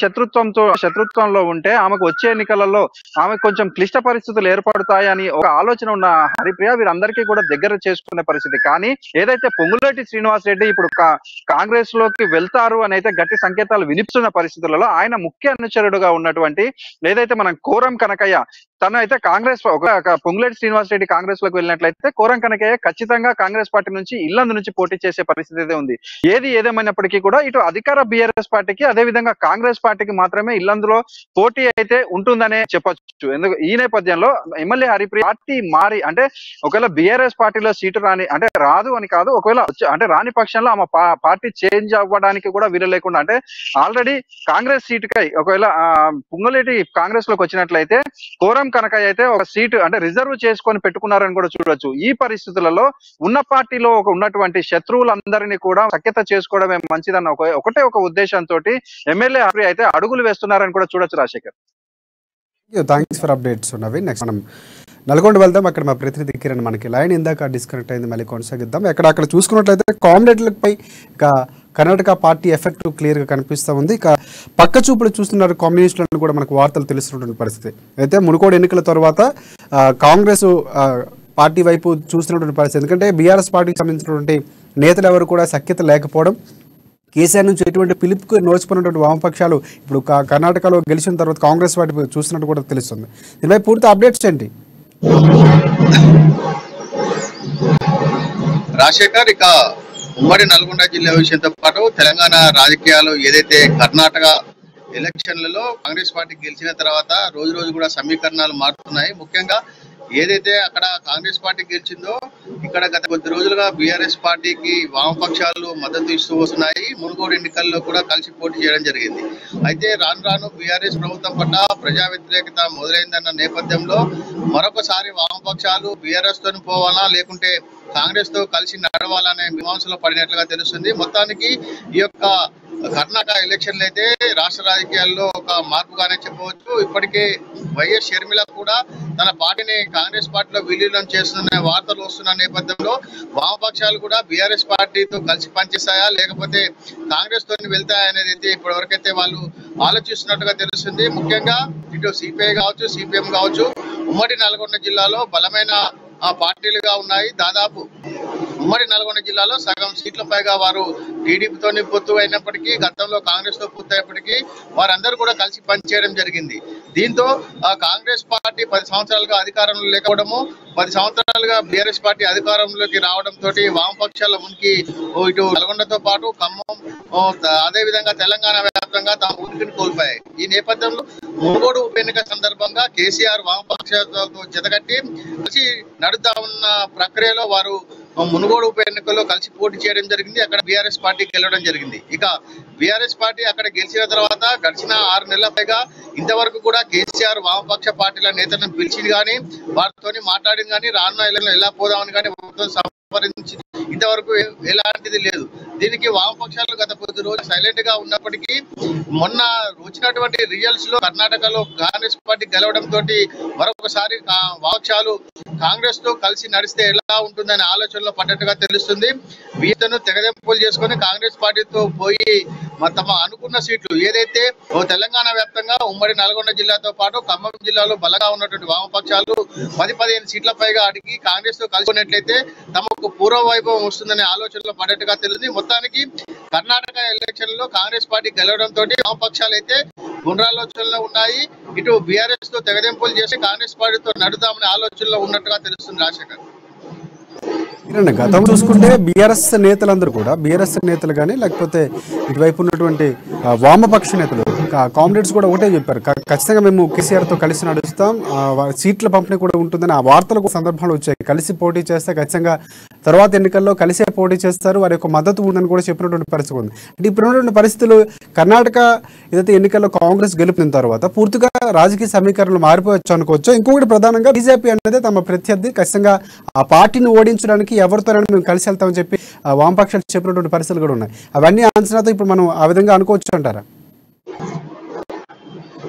శత్రుత్వంలో ఉంటే ఆమెకు వచ్చే ఎన్నికలలో ఆమెకు కొంచెం క్లిష్ట పరిస్థితులు ఏర్పడతాయని ఒక ఆలోచన ఉన్న హరిప్రియ వీరందరికీ కూడా దగ్గర చేసుకునే పరిస్థితి. కానీ ఏదైతే పొంగులేటి శ్రీనివాస్ రెడ్డి ఇప్పుడు కాంగ్రెస్ లోకి వెళ్తారు అని అయితే గట్టి సంకేతాలు వినిపిస్తున్న పరిస్థితులలో ఆయన ముఖ్య అనుచరుడుగా ఉన్నటువంటి ఏదైతే మనం కోరం కనకయ్య తను అయితే కాంగ్రెస్ పొంగులేటి శ్రీనివాసరెడ్డి కాంగ్రెస్ లోకి వెళ్ళినట్లయితే కోరం కనకయ్య ఖచ్చితంగా కాంగ్రెస్ పార్టీ నుంచి ఇల్లందు నుంచి పోటీ చేసే పరిస్థితి అయితే ఉంది. ఏది ఏదేమైనప్పటికీ కూడా ఇటు అధికార బీఆర్ఎస్ పార్టీకి అదే విధంగా కాంగ్రెస్ పార్టీకి మాత్రమే ఇల్లందులో పోటీ అయితే ఉంటుందనే చెప్పొచ్చు. ఎందుకు ఈ నేపథ్యంలో ఎమ్మెల్యే హరిప్రియ పార్టీ మారి అంటే ఒకవేళ బీఆర్ఎస్ పార్టీలో సీటు రాని అంటే రాదు అని కాదు, ఒకవేళ అంటే రాని పక్షంలో ఆమె పార్టీ చేంజ్ అవ్వడానికి కూడా వీలు లేకుండా అంటే ఆల్రెడీ కాంగ్రెస్ సీటుకై ఒకవేళ పొంగులేటి కాంగ్రెస్ లోకి వచ్చినట్లయితే కోరం కనకయ్య అయితే ఒక సీటు అంటే రిజర్వ్ చేసుకొని పెట్టుకున్నారని కూడా చూడొచ్చు. ఈ పరిస్థితులలో ఉన్న పార్టీలో ఉన్నటువంటి శత్రువులందరినీ కూడా సఖ్యత చేసుకోవడమే మంచిదన్న ఒకటే ఒక ఉద్దేశంతో ఎమ్మెల్యే హరి అయితే అడుగులు వేస్తున్నారని కూడా చూడొచ్చు. Rajasekhar, thanks for updates Naveen. Next మనం నల్గొండ వెళ్దాం. అక్కడ మా ప్రతినిధి కిరణ్ మనకి లైన్ ఇందాక డిస్కనెక్ట్ అయింది, మళ్ళీ కొనసాగిద్దాం. అక్కడ చూసుకున్నట్లయితే కామ్రేడ్లపై ఇక కర్ణాటక పార్టీ ఎఫెక్ట్ క్లియర్గా కనిపిస్తూ ఉంది. ఇక పక్క చూపులు చూస్తున్నారు కమ్యూనిస్టులను కూడా మనకు వార్తలు తెలుస్తున్నటువంటి పరిస్థితి. అయితే మునుగోడు ఎన్నికల తర్వాత కాంగ్రెస్ పార్టీ వైపు చూస్తున్నటువంటి పరిస్థితి. ఎందుకంటే బీఆర్ఎస్ పార్టీకి సంబంధించినటువంటి నేతలు ఎవరు కూడా సఖ్యత లేకపోవడం, కేసీఆర్ నుంచి ఎటువంటి పిలుపుకు నోచుకున్నటువంటి వామపక్షాలు ఇప్పుడు కర్ణాటకలో గెలిచిన తర్వాత కాంగ్రెస్ పార్టీ చూస్తున్నట్టు కూడా తెలుస్తుంది. దీనిపై పూర్తి అప్డేట్స్ ఏంటి? రాజశేఖర్, ఇక ఉమ్మడి నల్గొండ జిల్లా విషయంతో పాటు తెలంగాణ రాజకీయాలు ఏదైతే కర్ణాటక ఎలక్షన్లలో కాంగ్రెస్ పార్టీ గెలిచిన తర్వాత రోజు రోజు కూడా సమీకరణాలు మారుతున్నాయి. ముఖ్యంగా ఏదైతే అక్కడ కాంగ్రెస్ పార్టీ గెలిచిందో ఇక్కడ గత కొద్ది రోజులుగా బీఆర్ఎస్ పార్టీకి వామపక్షాలు మద్దతు ఇస్తూ వస్తున్నాయి. మునుగోడు ఎన్నికల్లో కూడా కలిసి పోటీ చేయడం జరిగింది. అయితే రాను రాను బీఆర్ఎస్ ప్రభుత్వం పట్ల ప్రజా వ్యతిరేకత మొదలైందన్న నేపథ్యంలో మరొకసారి వామపక్షాలు బీఆర్ఎస్ తోని పోవాలా లేకుంటే కాంగ్రెస్ తో కలిసి నడవాలనే మీమాంసలో పడినట్లుగా తెలుస్తుంది. మొత్తానికి ఈ యొక్క కర్ణాటక ఎలక్షన్లు అయితే రాష్ట్ర రాజకీయాల్లో ఒక మార్పుగానే చెప్పవచ్చు. ఇప్పటికే వైఎస్ షర్మిల కూడా తన పార్టీని కాంగ్రెస్ పార్టీలో విలీనం చేస్తున్న వార్తలు వస్తున్న నేపథ్యంలో వామపక్షాలు కూడా బీఆర్ఎస్ పార్టీతో కలిసి పనిచేస్తాయా లేకపోతే కాంగ్రెస్ తోని వెళ్తాయా అనేది అయితే ఇప్పటి వరకైతే వాళ్ళు ఆలోచిస్తున్నట్టుగా తెలుస్తుంది. ముఖ్యంగా ఇటు సిపిఐ కావచ్చు, సిపిఎం కావచ్చు, ఉమ్మడి నల్గొండ జిల్లాలో బలమైన పార్టీలుగా ఉన్నాయి. దాదాపు ఉమ్మడి నల్గొండ జిల్లాలో సగం సీట్ల పైగా వారు టీడీపీతో పొత్తు అయినప్పటికీ గతంలో కాంగ్రెస్ తో పొత్తు అయినప్పటికీ వారందరూ కూడా కలిసి పనిచేయడం జరిగింది. దీంతో కాంగ్రెస్ పార్టీ 10 సంవత్సరాలుగా అధికారంలో లేకపోవడము, 10 సంవత్సరాలుగా బీఆర్ఎస్ పార్టీ అధికారంలోకి రావడంతో వామపక్షాల ఉనికి ఇటు నల్గొండతో పాటు ఖమ్మం అదేవిధంగా తెలంగాణ వ్యాప్తంగా తమ ఉనికిని కోల్పోయాయి. ఈ నేపథ్యంలో మునుగోడు ఉప ఎన్నిక సందర్భంగా కేసీఆర్ వామపక్షాలతో జతకట్టి కలిసి నడుద్దా ఉన్న ప్రక్రియలో వారు మునుగోడు ఉప ఎన్నికల్లో కలిసి పోటీ చేయడం జరిగింది. అక్కడ బీఆర్ఎస్ పార్టీ గెలవడం జరిగింది. ఇక బీఆర్ఎస్ పార్టీ అక్కడ గెలిచిన తర్వాత గడిచిన 6 నెలల పైగా ఇంతవరకు కూడా కేసీఆర్ వామపక్ష పార్టీల నేతలను పిలిచింది కానీ వారితో మాట్లాడింది కానీ రానున్న ఎన్నికల్లో ఎలా పోదామని కానీ సంప్రదించి ఇంతవరకు ఎలాంటిది లేదు. దీనికి వామపక్షాలు గత కొద్ది రోజులు సైలెంట్ గా ఉన్నప్పటికీ మొన్న వచ్చినటువంటి రిజల్ట్స్ లో కర్ణాటకలో కాంగ్రెస్ పార్టీ గెలవడం తోటి మరొకసారి వామపక్షాలు కాంగ్రెస్ తో కలిసి నడిస్తే ఎలా ఉంటుందనే ఆలోచనలో పడ్డట్టుగా తెలుస్తుంది. వీతను తెగదెంపులు చేసుకుని కాంగ్రెస్ పార్టీతో పోయి తమ అనుకున్న సీట్లు ఏదైతే తెలంగాణ వ్యాప్తంగా ఉమ్మడి నల్గొండ జిల్లాతో పాటు ఖమ్మం జిల్లాలో బలంగా ఉన్నటువంటి వామపక్షాలు 10-15 సీట్ల పైగా అడిగి కాంగ్రెస్ తో కలిసినట్లయితే తమకు పూర్వ వైభవం వస్తుందనే ఆలోచనలో పడ్డట్టుగా తెలుస్తుంది. మొత్తానికి కర్ణాటక ఎలక్షన్ లో కాంగ్రెస్ పార్టీ గెలవడం తోటి వామపక్షాలు అయితే గుండ్రాలోచనలో ఉన్నాయి. ఇటు బీఆర్ఎస్ తో తెగదెంపులు చేసి కాంగ్రెస్ పార్టీతో నడుద్దామనే ఆలోచనలో ఉన్నట్టుగా తెలుస్తుంది. రాజశేఖర్, గతం చూసుకుంటే బీఆర్ఎస్ నేతలందరూ కూడా బీఆర్ఎస్ నేతలు కానీ లేకపోతే ఇటువైపు ఉన్నటువంటి వామపక్ష నేతలు కామ్రేడ్స్ కూడా ఒకటే చెప్పారు, ఖచ్చితంగా మేము కేసీఆర్తో కలిసి నడుస్తాం, సీట్ల పంపిణీ కూడా ఉంటుందని ఆ వార్తలు సందర్భంలో వచ్చాయి. కలిసి పోటీ చేస్తే ఖచ్చితంగా తర్వాత ఎన్నికల్లో కలిసే పోటీ చేస్తారు, వారి యొక్క మద్దతు ఉందని కూడా చెప్పినటువంటి పరిస్థితి ఉంది. అంటే ఇప్పుడున్నటువంటి పరిస్థితులు కర్ణాటక ఏదైతే ఎన్నికల్లో కాంగ్రెస్ గెలుపున తర్వాత పూర్తిగా రాజకీయ సమీకరణలు మారిపోవచ్చు అనుకోవచ్చు. ఇంకొకటి ప్రధానంగా బీజేపీ అనేది తమ ప్రత్యర్థి, ఖచ్చితంగా ఆ పార్టీని ఓడించడానికి ఎవరితోనైనా మేము కలిసి వెళ్తామని చెప్పి వామపక్షాలు చెప్పినటువంటి పరిస్థితులు కూడా ఉన్నాయి. అవన్నీ అంచనాతో ఇప్పుడు మనం ఆ విధంగా అనుకోవచ్చు అంటారా?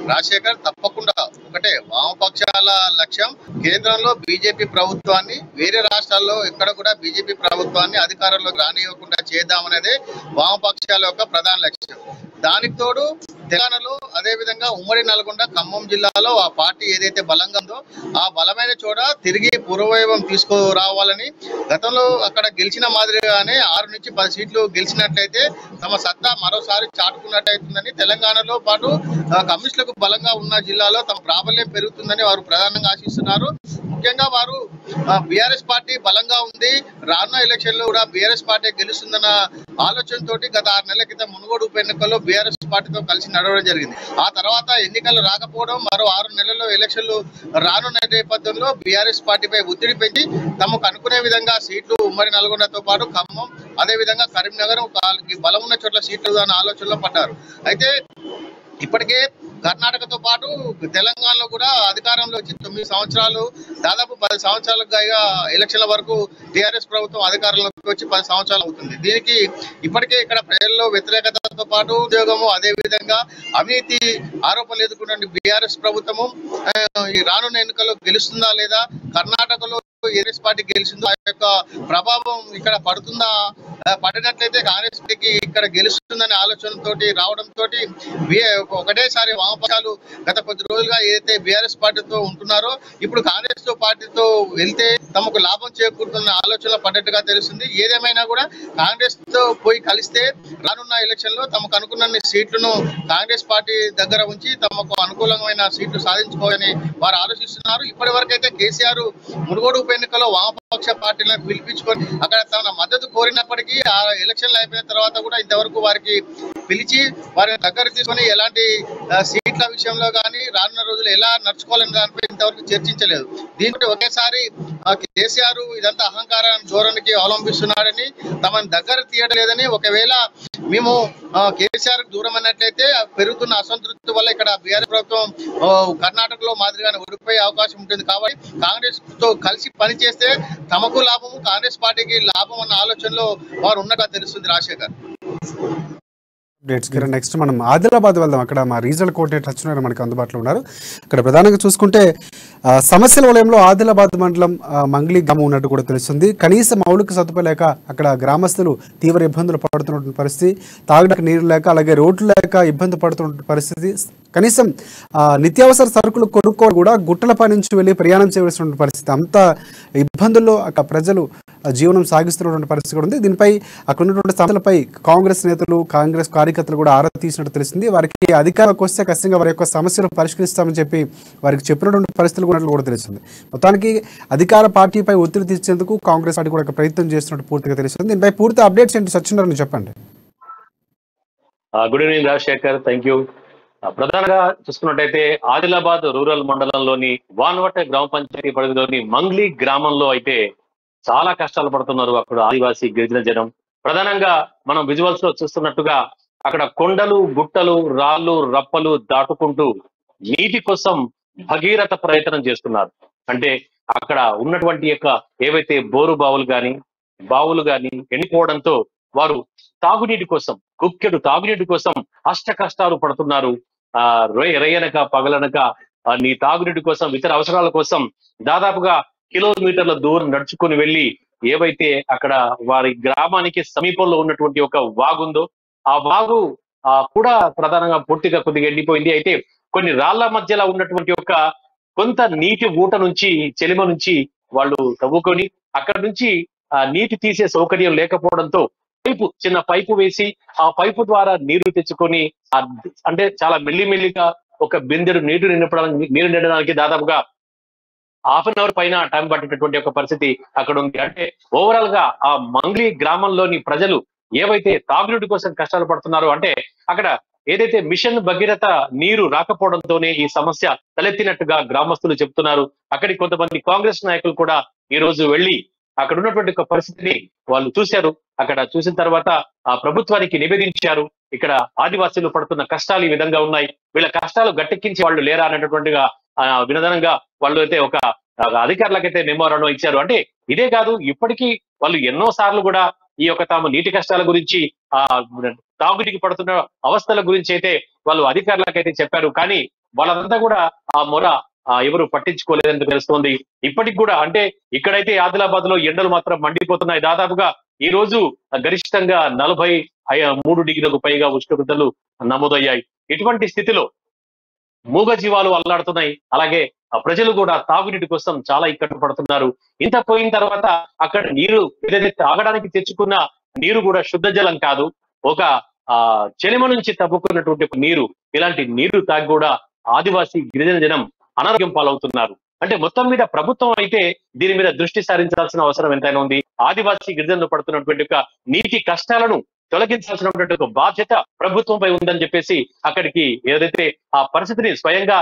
రాజశేఖర్, తప్పకుండా ఒకటే వామపక్షాల లక్ష్యం కేంద్రంలో బీజేపీ ప్రభుత్వాన్ని, వేరే రాష్ట్రాల్లో ఎక్కడ కూడా బీజేపీ ప్రభుత్వాన్ని అధికారంలోకి రానివ్వకుండా చేద్దామనేదే వామపక్షాల యొక్క ప్రధాన లక్ష్యం. దానికి తోడు తెలంగాణలో అదే విధంగా ఉమ్మడి నల్గొండ ఖమ్మం జిల్లాలో ఆ పార్టీ ఏదైతే బలంగా ఉందో ఆ బలమైన చోట తిరిగి పూర్వవైభవం తీసుకురావాలని గతంలో అక్కడ గెలిచిన మాదిరిగానే 6 నుంచి 10 సీట్లు గెలిచినట్లయితే తమ సత్తా మరోసారి చాటుకున్నట్టయితుందని తెలంగాణలో పాటు కమ్యూనిస్టులకు బలంగా ఉన్న జిల్లాలో తమ ప్రాబల్యం పెరుగుతుందని వారు ప్రధానంగా ఆశిస్తున్నారు. ముఖ్యంగా వారు బీఆర్ఎస్ పార్టీ బలంగా ఉంది, రానున్న ఎలక్షన్ లో కూడా బీఆర్ఎస్ పార్టీ గెలుస్తుందన్న ఆలోచనతోటి గత 6 నెలల క్రితం మునుగోడు ఉప ఎన్నికల్లో బీఆర్ఎస్ పార్టీతో కలిసి నడవడం జరిగింది. ఆ తర్వాత ఎన్నికలు రాకపోవడం, మరో 6 నెలల్లో ఎలక్షన్లు రానున్న నేపథ్యంలో బీఆర్ఎస్ పార్టీపై ఒత్తిడి పెంచి తమకు అనుకునే విధంగా సీట్లు ఉమ్మడి నల్గొండతో పాటు ఖమ్మం, అదే విధంగా కరీంనగర్ బలం ఉన్న చోట్ల సీట్లు అనే ఆలోచనలో పడ్డారు. అయితే ఇప్పటికే కర్ణాటకతో పాటు తెలంగాణలో కూడా అధికారంలో వచ్చి 9 సంవత్సరాలు, దాదాపు 10 సంవత్సరాలుగా ఎలక్షన్ల వరకు టీఆర్ఎస్ ప్రభుత్వం అధికారంలోకి వచ్చి 10 సంవత్సరాలు అవుతుంది. దీనికి ఇప్పటికే ఇక్కడ ప్రజల్లో వ్యతిరేకతతో పాటు ఉద్యోగము, అదే విధంగా అవినీతి ఆరోపణలు ఎదుర్కొన్న బీఆర్ఎస్ ప్రభుత్వము ఈ రానున్న ఎన్నికల్లో గెలుస్తుందా లేదా, కర్ణాటకలో టీఆర్ఎస్ పార్టీ గెలిచిందో ఆ యొక్క ప్రభావం ఇక్కడ పడుతుందా, పడినట్లయితే కాంగ్రెస్ పార్టీకి ఇక్కడ గెలుస్తుందనే ఆలోచనతోటి రావడంతో ఒకటేసారి వామపక్షాలు గత కొద్ది రోజులుగా ఏదైతే బీఆర్ఎస్ పార్టీతో ఉంటున్నారో ఇప్పుడు కాంగ్రెస్ పార్టీతో వెళ్తే తమకు లాభం చేకూరుతున్న ఆలోచనలో పడ్డట్టుగా తెలుస్తుంది. ఏదేమైనా కూడా కాంగ్రెస్ తో పోయి కలిస్తే రానున్న ఎలక్షన్ లో తమకు అనుకున్న సీట్లను కాంగ్రెస్ పార్టీ దగ్గర ఉంచి తమకు అనుకూలమైన సీట్లు సాధించుకోవాలని వారు ఆలోచిస్తున్నారు. ఇప్పటి వరకు అయితే కేసీఆర్ మునుగోడు ఉప ఎన్నికల్లో వామపక్ష పార్టీలను పిలిపించుకొని అక్కడ తన మద్దతు కోరినప్పటికీ ఆ ఎలక్షన్లు అయిపోయిన తర్వాత కూడా ఇంతవరకు వారికి పిలిచి వారి దగ్గర తీసుకొని ఎలాంటి సీట్ల విషయంలో కానీ రానున్న రోజులు ఎలా నడుచుకోవాలనే దానిపై ఇంతవరకు చర్చించలేదు. దీంతో ఒకేసారి కేసీఆర్ ఇదంతా అహంకార ధోరణికి అవలంబిస్తున్నాడని, తమను దగ్గర తీయడం లేదని, ఒకవేళ మేము కేసీఆర్ దూరం అన్నట్లయితే పెరుగుతున్న అసంతృప్తి వల్ల ఇక్కడ బీఆర్ఎస్ ప్రభుత్వం కర్ణాటకలో మాదిరిగానే ఓడిపోయే అవకాశం ఉంటుంది. కాబట్టి కాంగ్రెస్ తో కలిసి పనిచేస్తే తమకు లాభము, కాంగ్రెస్ పార్టీకి లాభం అన్న ఆలోచనలో వారు ఉన్నట్టుగా తెలుస్తుంది. రాజశేఖర్, నెక్స్ట్ మనం ఆదిలాబాద్ వెళ్దాం. అక్కడ మా రీజనల్ కోఆర్డినేటర్ సత్యనారాయణ మనకు అందుబాటులో ఉన్నారు. ఇక్కడ ప్రధానంగా చూసుకుంటే సమస్యల వలయంలో ఆదిలాబాద్ మండలం మంగ్లీ గ్రామం ఉన్నట్టు కూడా తెలుస్తుంది. కనీస మౌలిక సదుపాయాలు లేక అక్కడ గ్రామస్తులు తీవ్ర ఇబ్బందులు పడుతున్నటువంటి పరిస్థితి, తాగడానికి నీరు లేక, అలాగే రోడ్లు లేక ఇబ్బంది పడుతున్న పరిస్థితి, కనీసం నిత్యావసర సరుకులు కొనుక్కోవాలి కూడా గుట్టలపై నుంచి వెళ్ళి ప్రయాణం చేయవలసిన పరిస్థితి. అంత ఇబ్బందుల్లో అక్కడ ప్రజలు జీవనం సాగిస్తున్నటువంటి పరిస్థితి కూడా ఉంది. దీనిపై అక్కడ ఉన్నటువంటి సమస్యలపై కాంగ్రెస్ నేతలు, కాంగ్రెస్ కార్యకర్తలు కూడా ఆరా తీసినట్టు తెలిసింది. వారికి అధికారంలోకి వస్తే ఖచ్చితంగా వారి యొక్క సమస్యలు పరిష్కరిస్తామని చెప్పి వారికి చెప్పినటువంటి పరిస్థితులు కూడా తెలుస్తుంది. మొత్తానికి అధికార పార్టీపై ఒత్తిడి తీర్చేందుకు కాంగ్రెస్ పార్టీ కూడా ప్రయత్నం చేస్తున్నట్టు పూర్తిగా తెలుస్తుంది. దీనిపై పూర్తి అప్డేట్స్ ఏంటి సత్యనారాయణ చెప్పండి. Good evening Rajasekhar, thank you. ప్రధానంగా చూసుకున్నట్టయితే ఆదిలాబాద్ రూరల్ మండలంలోని వాన్వట్ట గ్రామ పంచాయతీ పరిధిలోని మంగ్లీ గ్రామంలో అయితే చాలా కష్టాలు పడుతున్నారు అక్కడ ఆదివాసీ గిరిజన జనం. ప్రధానంగా మనం విజువల్స్ లో చూస్తున్నట్టుగా అక్కడ కొండలు, గుట్టలు, రాళ్ళు, రప్పలు దాటుకుంటూ నీటి కోసం భగీరథ ప్రయత్నం చేస్తున్నారు. అంటే అక్కడ ఉన్నటువంటి యొక్క ఏవైతే బోరు బావులు గాని ఎండిపోవడంతో వారు తాగునీటి కోసం, కుక్కెడు తాగునీటి కోసం అష్ట కష్టాలు పడుతున్నారు. రేయనక పగలనక నీ తాగునీటి కోసం, ఇతర అవసరాల కోసం దాదాపుగా కిలోమీటర్ల దూరం నడుచుకుని వెళ్ళి ఏవైతే అక్కడ వారి గ్రామానికి సమీపంలో ఉన్నటువంటి ఒక వాగుందో ఆ వాగు కూడా ప్రధానంగా పూర్తిగా కొద్దిగా ఎండిపోయింది. అయితే కొన్ని రాళ్ల మధ్యలో ఉన్నటువంటి ఒక కొంత నీటి ఊట నుంచి, చెలిమ నుంచి వాళ్ళు తవ్వుకొని అక్కడ నుంచి నీటి తీసే సౌకర్యం లేకపోవడంతో చిన్న పైపు వేసి ఆ పైపు ద్వారా నీరు తెచ్చుకొని అంటే చాలా మెల్లిమెల్లిగా ఒక బిందెడు నీరు నిండడానికి దాదాపుగా హాఫ్ అన్ అవర్ పైన టైం పట్టేటటువంటి ఒక పరిస్థితి అక్కడ ఉంది. అంటే ఓవరాల్ గా ఆ మంగ్లీ గ్రామంలోని ప్రజలు ఏవైతే తాగునీటి కోసం కష్టాలు పడుతున్నారో, అంటే అక్కడ ఏదైతే మిషన్ భగీరథ నీరు రాకపోవడంతోనే ఈ సమస్య తలెత్తినట్టుగా గ్రామస్తులు చెప్తున్నారు. అక్కడికి కొంతమంది కాంగ్రెస్ నాయకులు కూడా ఈ రోజు వెళ్లి అక్కడ ఉన్నటువంటి ఒక పరిస్థితిని వాళ్ళు చూశారు. అక్కడ చూసిన తర్వాత ఆ ప్రభుత్వానికి నివేదించారు. ఇక్కడ ఆదివాసీలు పడుతున్న కష్టాలు ఈ విధంగా ఉన్నాయి, వీళ్ళ కష్టాలు గట్టెక్కించే వాళ్ళు లేరా అనేటటువంటిగా వినదనంగా వాళ్ళు అయితే ఒక అధికారులకైతే మెమోరాండం ఇచ్చారు. అంటే ఇదే కాదు, ఇప్పటికీ వాళ్ళు ఎన్నో సార్లు కూడా ఈ యొక్క తాము నీటి కష్టాల గురించి, తాగునీటికి పడుతున్న అవస్థల గురించి అయితే వాళ్ళు అధికారులకైతే చెప్పారు. కానీ వాళ్ళంతా కూడా ఆ మొర ఎవరు పట్టించుకోలేదని తెలుస్తోంది. ఇప్పటికి కూడా అంటే ఇక్కడైతే ఆదిలాబాద్ లో ఎండలు మాత్రం మండిపోతున్నాయి. దాదాపుగా ఈ రోజు గరిష్టంగా 43 డిగ్రీలకు పైగా ఉష్ణోగ్రతలు నమోదయ్యాయి. ఇటువంటి స్థితిలో మూగ జీవాలు అల్లాడుతున్నాయి. అలాగే ఆ ప్రజలు కూడా తాగునీటి కోసం చాలా ఇక్కట్లు పడుతున్నారు. ఇంత పోయిన తర్వాత అక్కడ నీరు ఏదైతే తాగడానికి తెచ్చుకున్న నీరు కూడా శుద్ధ జలం కాదు. ఒక చెలిమ నుంచి తవ్వుకున్నటువంటి ఒక నీరు. ఇలాంటి నీరు తాగి కూడా ఆదివాసీ గిరిజన జనం అనారోగ్యం పాలవుతున్నారు. అంటే మొత్తం మీద ప్రభుత్వం అయితే దీని మీద దృష్టి సారించాల్సిన అవసరం ఎంతైనా ఉంది. ఆదివాసీ గిరిజనులు పడుతున్నటువంటి ఒక నీటి కష్టాలను తొలగించాల్సినటువంటి ఒక బాధ్యత ప్రభుత్వంపై ఉందని చెప్పేసి అక్కడికి ఏదైతే ఆ పరిస్థితిని స్వయంగా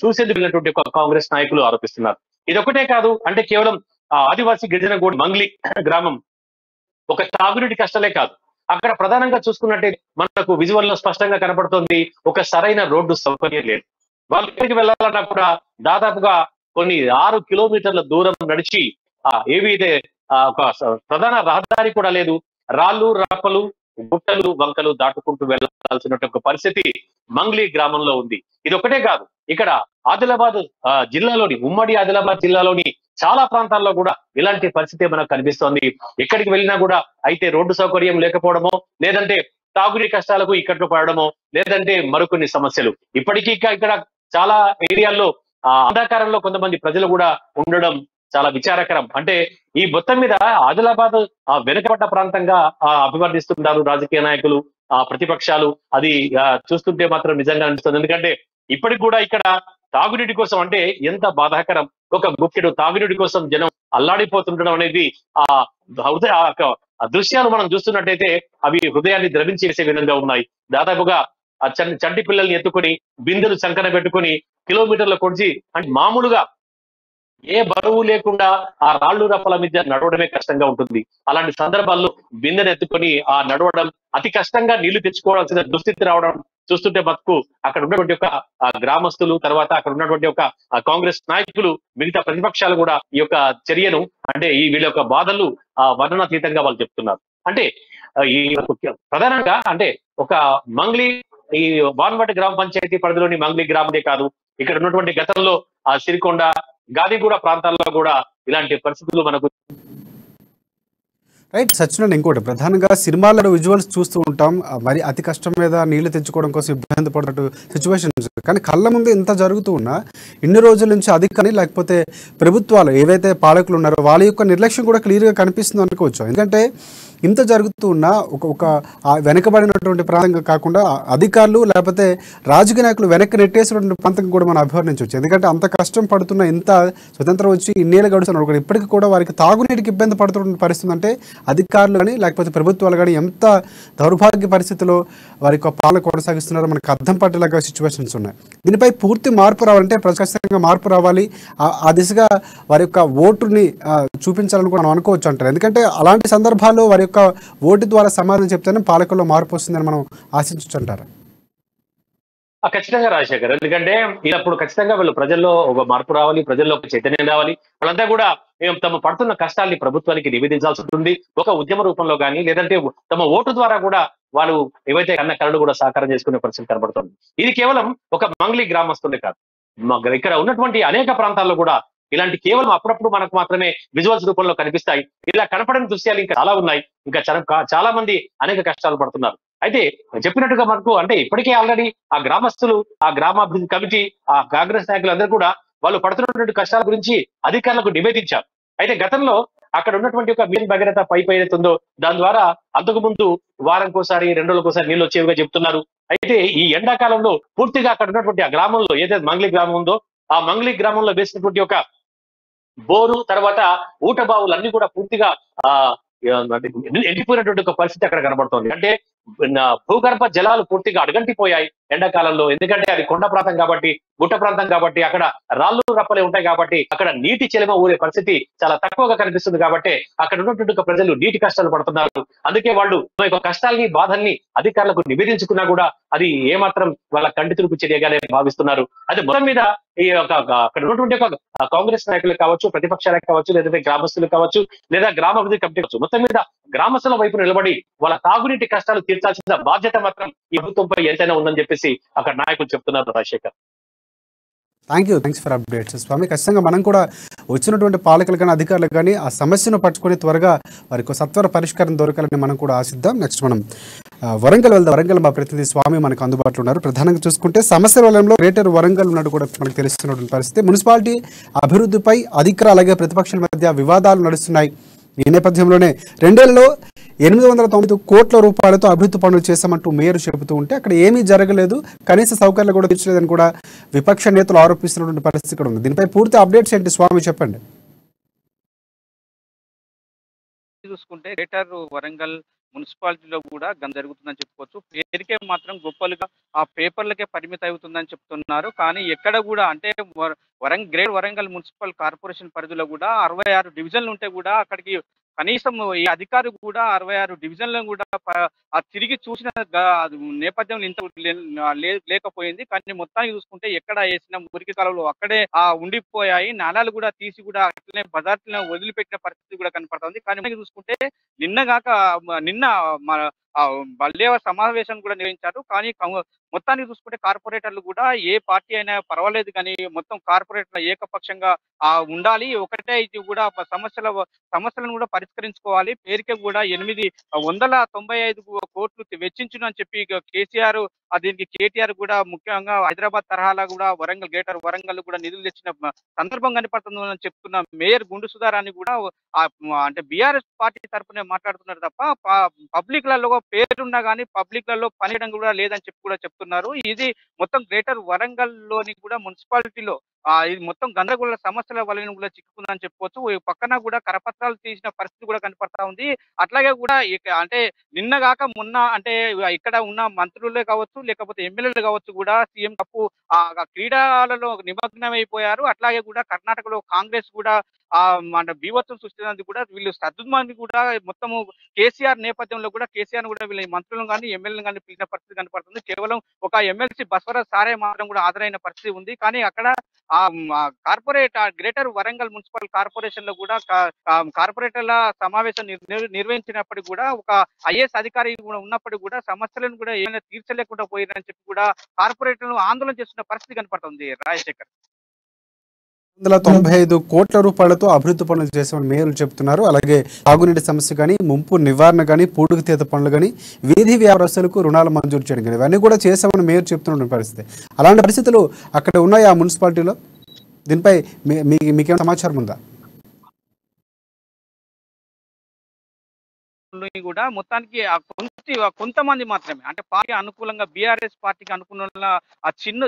చూసేందుకు వెళ్ళినటువంటి ఒక కాంగ్రెస్ నాయకులు ఆరోపిస్తున్నారు. ఇదొకటే కాదు, అంటే కేవలం ఆదివాసీ గిరిజన గూడ మంగ్లీ గ్రామం ఒక తాగునీటి కష్టాలే కాదు, అక్కడ ప్రధానంగా చూసుకున్నట్టే మనకు విజువల్ లో స్పష్టంగా కనపడుతుంది ఒక సరైన రోడ్డు సౌకర్యం లేదు. వాళ్ళు ఎక్కడికి వెళ్ళాలన్నా కూడా దాదాపుగా కొన్ని 6 కిలోమీటర్ల దూరం నడిచి ఏవైతే ఒక ప్రధాన రహదారి కూడా లేదు. రాళ్ళు రప్పలు గుట్టలు వంకలు దాటుకుంటూ వెళ్లాల్సినటువంటి పరిస్థితి మంగ్లీ గ్రామంలో ఉంది. ఇది ఒకటే కాదు, ఇక్కడ ఆదిలాబాద్ జిల్లాలోని ఉమ్మడి ఆదిలాబాద్ జిల్లాలోని చాలా ప్రాంతాల్లో కూడా ఇలాంటి పరిస్థితి మనకు కనిపిస్తోంది. ఎక్కడికి వెళ్ళినా కూడా అయితే రోడ్డు సౌకర్యం లేకపోవడమో, లేదంటే తాగునీటి కష్టాలకు ఇక్కట్లు పడడమో, లేదంటే మరికొన్ని సమస్యలు. ఇప్పటికీ ఇక్కడ చాలా ఏరియాల్లో అంధకారంలో కొంతమంది ప్రజలు కూడా ఉండడం చాలా విచారకరం. అంటే ఈ మొత్తం మీద ఆదిలాబాద్ వెనుకబడ్డ ప్రాంతంగా అభివర్ణిస్తున్నారు రాజకీయ నాయకులు, ప్రతిపక్షాలు. అది చూస్తుంటే మాత్రం నిజంగా అనిపిస్తుంది. ఎందుకంటే ఇప్పటికి కూడా ఇక్కడ తాగునీటి కోసం అంటే ఎంత బాధాకరం. ఒక గుక్కెడు తాగునీటి కోసం జనం అల్లాడిపోతుండడం అనేది ఆ దృశ్యాలు మనం చూస్తున్నట్టయితే అవి హృదయాన్ని ద్రవించేసే విధంగా ఉన్నాయి. దాదాపుగా ఆ చంటి పిల్లల్ని ఎత్తుకొని బిందెలు చంకన పెట్టుకుని కిలోమీటర్ల కొడిచి, అంటే మామూలుగా ఏ బరువు లేకుండా ఆ రాళ్ళు రప్పల మీద నడవడమే కష్టంగా ఉంటుంది. అలాంటి సందర్భాల్లో బిందెను ఎత్తుకొని నడవడం, అతి కష్టంగా నీళ్లు తెచ్చుకోవాల్సిన దుస్థితి రావడం చూస్తుంటే బతుకు అక్కడ ఉన్నటువంటి ఒక గ్రామస్తులు, తర్వాత అక్కడ ఉన్నటువంటి ఒక కాంగ్రెస్ నాయకులు, మిగతా ప్రతిపక్షాలు కూడా ఈ యొక్క చర్యను, అంటే ఈ వీళ్ళ యొక్క బాధలు వర్ణనాతీతంగా వాళ్ళు చెప్తున్నారు. అంటే ఈ ప్రధానంగా అంటే ఒక మంగ్లీ ఈ వాన్వటి గ్రామ పంచాయతీ పరిధిలోని మంగ్లీ గ్రామమే కాదు, ఇక్కడ ఉన్నటువంటి గతంలో సిరికొండ గాదిగూడ ప్రాంతాల్లో కూడా ఇలాంటి పరిస్థితులు మనకు రైట్. సచిన్, ఇంకోటి ప్రధానంగా సినిమాలలో విజువల్స్ చూస్తూ ఉంటాం, మరి అతి కష్టం మీద నీళ్లు తెచ్చుకోవడం కోసం ఇబ్బంది పడినట్టు సిచ్యువేషన్స్. కానీ కళ్ళ ముందు ఇంత జరుగుతూ ఉన్నా ఇన్ని రోజుల నుంచి అధికారులు లేకపోతే ప్రభుత్వాలు ఏవైతే పాలకులు ఉన్నారో వాళ్ళ యొక్క నిర్లక్ష్యం కూడా క్లియర్గా కనిపిస్తుంది అనుకోవచ్చు. ఎందుకంటే ఇంత జరుగుతూ ఉన్నా ఒక వెనకబడినటువంటి ప్రాంతంగా కాకుండా అధికారులు లేకపోతే రాజకీయ నాయకులు వెనక్కి నెట్టేసినటువంటి ప్రాంతంగా కూడా మనం అభివర్ణించవచ్చు. ఎందుకంటే అంత కష్టం పడుతున్న, ఇంత స్వతంత్రం వచ్చి ఇన్నేళ్ళు గడుస్తున్నారు కూడా ఇప్పటికీ కూడా వారికి తాగునీటికి ఇబ్బంది పడుతున్న పరిస్థితి అంటే అధికారులు కానీ లేకపోతే ప్రభుత్వాలు కానీ ఎంత దౌర్భాగ్య పరిస్థితిలో వారి యొక్క పాలన కొనసాగిస్తున్నారో మనకు అర్థం పట్టేలాగా సిచ్యువేషన్స్ ఉన్నాయి. దీనిపై పూర్తి మార్పు రావాలంటే ఖచ్చితంగా మార్పు రావాలి. ఆ దిశగా వారి యొక్క ఓటుని చూపించాలని కూడా మనం అనుకోవచ్చు అంటారు. ఎందుకంటే అలాంటి సందర్భాల్లో వారి యొక్క ఓటు ద్వారా సమాధానం చెప్తేనే పాలకుల్లో మార్పు వస్తుందని మనం ఆశించవచ్చు అంటారు. ఖచ్చితంగా రాజశేఖర్, ఎందుకంటే ఇప్పుడు ఖచ్చితంగా వీళ్ళు ప్రజల్లో ఒక మార్పు రావాలి, ప్రజల్లో ఒక చైతన్యం రావాలి. వాళ్ళంతా కూడా తమ పడుతున్న కష్టాల్ని ప్రభుత్వానికి నివేదించాల్సి ఉంటుంది. ఒక ఉద్యమ రూపంలో కానీ, లేదంటే తమ ఓటు ద్వారా కూడా వాళ్ళు ఏవైతే కన్న కళలు కూడా సాకారం చేసుకునే పరిస్థితి కనబడుతుంది. ఇది కేవలం ఒక మంగ్లీ గ్రామస్తులే కాదు, ఇక్కడ ఉన్నటువంటి అనేక ప్రాంతాల్లో కూడా ఇలాంటి కేవలం అప్పుడప్పుడు మనకు మాత్రమే విజువల్స్ రూపంలో కనిపిస్తాయి. ఇలా కనపడని దృశ్యాలు ఇంకా చాలా ఉన్నాయి. ఇంకా చాలా మంది అనేక కష్టాలు పడుతున్నారు. అయితే చెప్పినట్టుగా మనకు అంటే ఇప్పటికే ఆల్రెడీ ఆ గ్రామస్తులు, ఆ గ్రామాభివృద్ధి కమిటీ, ఆ కాంగ్రెస్ నాయకులు అందరూ కూడా వాళ్ళు పడుతున్నటువంటి కష్టాల గురించి అధికారులకు నివేదించారు. అయితే గతంలో అక్కడ ఉన్నటువంటి ఒక మిషన్ భగీరథ పైప్ ఏదైతే ఉందో దాని ద్వారా అంతకు ముందు వారంకోసారి 2 రోజులకోసారి నీళ్ళు వచ్చేవిగా చెప్తున్నారు. అయితే ఈ ఎండాకాలంలో పూర్తిగా అక్కడ ఉన్నటువంటి ఆ గ్రామంలో ఏదైతే మంగ్లీ గ్రామం ఉందో ఆ మంగ్లీ గ్రామంలో వేసినటువంటి ఒక బోరు, తర్వాత ఊట బావులు అన్ని కూడా పూర్తిగా ఎండిపోయినటువంటి ఒక పరిస్థితి అక్కడ కనబడుతోంది. అంటే భూగర్భ జలాలు పూర్తిగా అడగంటిపోయాయి ఎండాకాలంలో. ఎందుకంటే అది కొండ ప్రాంతం కాబట్టి, గుట్ట ప్రాంతం కాబట్టి, అక్కడ రాళ్ళు రప్పలే ఉంటాయి కాబట్టి అక్కడ నీటి చెలిమ ఊరే పరిస్థితి చాలా తక్కువగా కనిపిస్తుంది. కాబట్టి అక్కడ ఉన్నటువంటి ప్రజలు నీటి కష్టాలు పడుతున్నారు. అందుకే వాళ్ళు కష్టాల్ని, బాధల్ని అధికారులకు నివేదించుకున్నా కూడా అది ఏమాత్రం వాళ్ళ కంటి తురుపు చర్యగానే భావిస్తున్నారు. అది మొత్తం మీద ఈ అక్కడ ఉన్నటువంటి ఒక కాంగ్రెస్ నాయకులు కావచ్చు, ప్రతిపక్షాలకు కావచ్చు, లేదంటే గ్రామస్తులు కావచ్చు, లేదా గ్రామాభివృద్ధి కమిటీ కావచ్చు, మొత్తం మీద గ్రామస్తుల వైపు నిలబడి వాళ్ళ తాగునీటి కష్టాలు తీర్చాల్సిన బాధ్యత మాత్రం ఈ ప్రభుత్వంపై ఎంతైనా ఉందని చెప్పేసి అక్కడ నాయకులు చెప్తున్నారు రాజశేఖర్. థ్యాంక్స్ ఫర్ అప్డేట్స్ స్వామి. ఖచ్చితంగా మనం కూడా వచ్చినటువంటి పాలకులు కానీ అధికారులు కానీ ఆ సమస్యను పట్టుకొని త్వరగా వారికి సత్వర పరిష్కారం దొరకాలని మనం కూడా ఆశిద్దాం. నెక్స్ట్ మనం వరంగల్ వెళ్దాం. వరంగల్ మా ప్రతినిధి స్వామి మనకు అందుబాటులో ఉన్నారు. ప్రధానంగా చూసుకుంటే సమస్యల వలయంలో గ్రేటర్ వరంగల్ ఉన్నట్టు కూడా మనకు తెలుస్తున్నటువంటి పరిస్థితి. మున్సిపాలిటీ అభివృద్ధిపై అధికారులు అలాగే ప్రతిపక్షాల మధ్య వివాదాలు నడుస్తున్నాయి. ఈ నేపథ్యంలోనే 2 ఏళ్లలో 890 కోట్ల రూపాయలతో అభివృద్ధి పనులు చేశామంటూ మేయర్ చెబుతూ ఉంటే అక్కడ ఏమీ జరగలేదు, కనీస సౌకర్యాలు కూడా తీర్చలేదని కూడా విపక్ష నేతలు ఆరోపిస్తున్నటువంటి పరిస్థితి కూడా ఉంది. దీనిపై పూర్తి అప్డేట్స్ ఏంటి స్వామి, చెప్పండి. చూసుకుంటే గ్రేటర్ వరంగల్ మున్సిపాలిటీలో కూడా జరుగుతుందని చెప్పుకోవచ్చు. పేరుకే మాత్రం గొప్పలుగా ఆ పేపర్లకే పరిమితి అవుతుందని చెప్తున్నారు. కానీ ఎక్కడ కూడా అంటే గ్రేటర్ వరంగల్ మున్సిపల్ కార్పొరేషన్ పరిధిలో కూడా 66 డివిజన్లు ఉంటే కూడా అక్కడికి కనీసం ఈ అధికారి కూడా 66 డివిజన్లను కూడా తిరిగి చూసిన నేపథ్యంలో ఇంత లేకపోయింది. కానీ మొత్తానికి చూసుకుంటే ఎక్కడ వేసిన మురికి కాలంలో అక్కడే ఉండిపోయాయి. నాలాలు కూడా తీసి కూడా అట్లనే బజార్లను వదిలిపెట్టిన పరిస్థితి కూడా కనపడుతుంది. కానీ చూసుకుంటే నిన్న బల్లేవ సమావేశం కూడా నిర్వహించారు. కానీ మొత్తానికి చూసుకుంటే కార్పొరేటర్లు కూడా ఏ పార్టీ అయినా పర్వాలేదు కానీ మొత్తం కార్పొరేటర్ల ఏకపక్షంగా ఉండాలి. ఒకటే ఇది కూడా సమస్యలను కూడా పరిష్కరించుకోవాలి. పేరుకే కూడా 895 కోట్లు వెచ్చించును అని చెప్పి కేసీఆర్ దీనికి కేటీఆర్ కూడా ముఖ్యంగా హైదరాబాద్ తరహాలో కూడా గ్రేటర్ వరంగల్ కూడా నిధులు తెచ్చిన సందర్భం కనపడుతుందని చెప్తున్న మేయర్ గుండు సుధారాన్ని కూడా అంటే బీఆర్ఎస్ పార్టీ తరఫునే మాట్లాడుతున్నారు తప్ప పబ్లిక్లలో పేరున్నా కానీ పబ్లిక్లలో పనిచేయడం కూడా లేదని చెప్పి కూడా చెప్తున్నారు. ఇది మొత్తం గ్రేటర్ వరంగల్ లోని కూడా మున్సిపాలిటీలో ఇది మొత్తం గందరగోళ సమస్యల వలన కూడా చిక్కుకుందని చెప్పుకోవచ్చు. పక్కన కూడా కరపత్రాలు తీసిన పరిస్థితి కూడా కనపడతా ఉంది. అట్లాగే కూడా అంటే నిన్నగాక మొన్న అంటే ఇక్కడ ఉన్న మంత్రులే కావచ్చు లేకపోతే ఎమ్మెల్యేలు కావచ్చు కూడా సీఎం కప్పు క్రీడలలో నిమగ్నమైపోయారు. అట్లాగే కూడా కర్ణాటకలో కాంగ్రెస్ కూడా అంటే బీభత్సం సృష్టించినందుకు కూడా వీళ్ళు సద్దుమంది కూడా మొత్తము కేసీఆర్ నేపథ్యంలో కూడా కేసీఆర్ కూడా వీళ్ళ మంత్రులను కానీ ఎమ్మెల్యేలను కానీ పిలిచిన పరిస్థితి కనపడుతుంది. కేవలం ఒక ఎమ్మెల్సీ బస్వరాజ్ సారే మాత్రం కూడా హాజరైన పరిస్థితి ఉంది. కానీ అక్కడ గ్రేటర్ వరంగల్ మున్సిపల్ కార్పొరేషన్ లో కూడా కార్పొరేటర్ల సమావేశం నిర్వహించినప్పటికీ కూడా ఒక ఐఏఎస్ అధికారి ఉన్నప్పటికీ కూడా సమస్యలను కూడా ఏమైనా తీర్చలేకుండా పోయినని చెప్పి కూడా కార్పొరేటర్లు ఆందోళన చేస్తున్న పరిస్థితి కనపడుతుంది. రాజశేఖర్ 195 కోట్ల రూపాయలతో అభివృద్ధి పనులు చేసామని మేయర్లు చెబుతున్నారు. అలాగే తాగునీటి సమస్య కానీ, ముంపు నివారణ కానీ, పూడుగుతీత పనులు కానీ, వీధి వ్యాపారస్తులకు రుణాలు మంజూరు చేయడం కానీ ఇవన్నీ కూడా చేసామని మేయర్ చెప్తున్న పరిస్థితి. అలాంటి పరిస్థితులు అక్కడ ఉన్నాయి ఆ మున్సిపాలిటీలో. దీనిపై మీకేమైనా సమాచారం ఉందా? కూడా మొత్తానికి కొంతమంది మాత్రమే అంటే పార్టీ అనుకూలంగా బీఆర్ఎస్ పార్టీకి అనుకూలంగా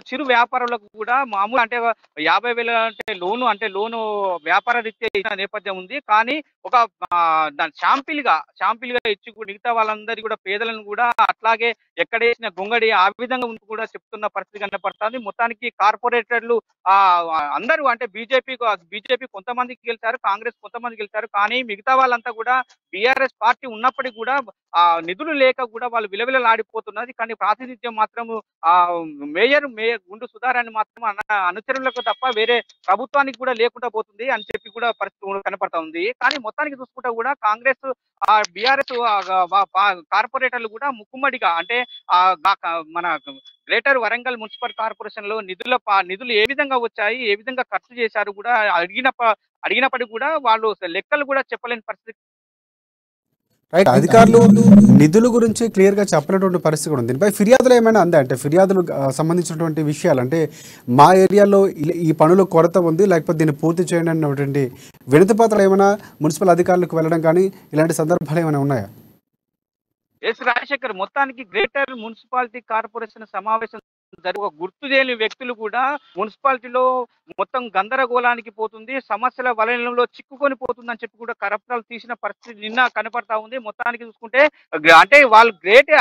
చిరు వ్యాపారులకు కూడా మామూలు అంటే 50,000 అంటే లోను వ్యాపార రీత్యా నేపథ్యం ఉంది. కానీ ఒక దాని శాంపిల్ గా ఇచ్చి మిగతా వాళ్ళందరికీ కూడా పేదలను కూడా అట్లాగే ఎక్కడ వేసిన గొంగడి ఆ విధంగా ఉంటూ కూడా చెప్తున్న పరిస్థితి కనపడుతుంది. మొత్తానికి కార్పొరేటర్లు అందరూ అంటే బీజేపీ కొంతమందికి గెలిచారు, కాంగ్రెస్ కొంతమంది గెలిచారు. కానీ మిగతా వాళ్ళంతా కూడా బీఆర్ఎస్ పార్టీ ఉన్నప్పటికీ కూడా నిధులు లేక కూడా వాళ్ళు విలవిలలాడిపోతున్నది. కానీ ప్రాతినిధ్యం మాత్రం మేయర్ గుండు సుధారాన్ని మాత్రం అనుచరులకు తప్ప వేరే ప్రభుత్వానికి కూడా లేకుండా పోతుంది అని చెప్పి కూడా పరిస్థితి కనపడతా ఉంది. కానీ మొత్తానికి చూసుకుంటే కూడా కాంగ్రెస్ బీఆర్ఎస్ కార్పొరేటర్లు కూడా ముక్కుమ్మడిగా అంటే మన గ్రేటర్ వరంగల్ మున్సిపల్ కార్పొరేషన్ లో నిధులు ఏ విధంగా వచ్చాయి, ఏ విధంగా ఖర్చు చేశారు కూడా అడిగినప్పటికీ కూడా వాళ్ళు లెక్కలు కూడా చెప్పలేని పరిస్థితి. రైట్, అధికారులు నిధుల గురించి క్లియర్ గా చెప్పినటువంటి పరిస్థితి కూడా ఉంది. దీనిపై ఫిర్యాదులు ఏమైనా అందా అంటే ఫిర్యాదులు సంబంధించినటువంటి విషయాలు అంటే మా ఏరియాలో ఈ పనులు కొరత ఉంది లేకపోతే దీన్ని పూర్తి చేయండి అన్నటువంటి వినతి పత్రాలు ఏమైనా మున్సిపల్ అధికారులకు వెళ్ళడం కానీ ఇలాంటి సందర్భాలు ఏమైనా ఉన్నాయా? ఎస్ రాజశేఖర్, మొత్తానికి గ్రేటర్ మున్సిపాలిటీ కార్పొరేషన్ సమావేశం గుర్తు చేయని వ్యక్తులు కూడా మున్సిపాలిటీలో మొత్తం గందరగోళానికి పోతుంది, సమస్యల వలయంలో చిక్కుకొని పోతుందని చెప్పి కూడా కరపత్రాలు తీసిన పరిస్థితి నిన్న కనపడతా ఉంది. మొత్తానికి చూసుకుంటే అంటే వాళ్ళు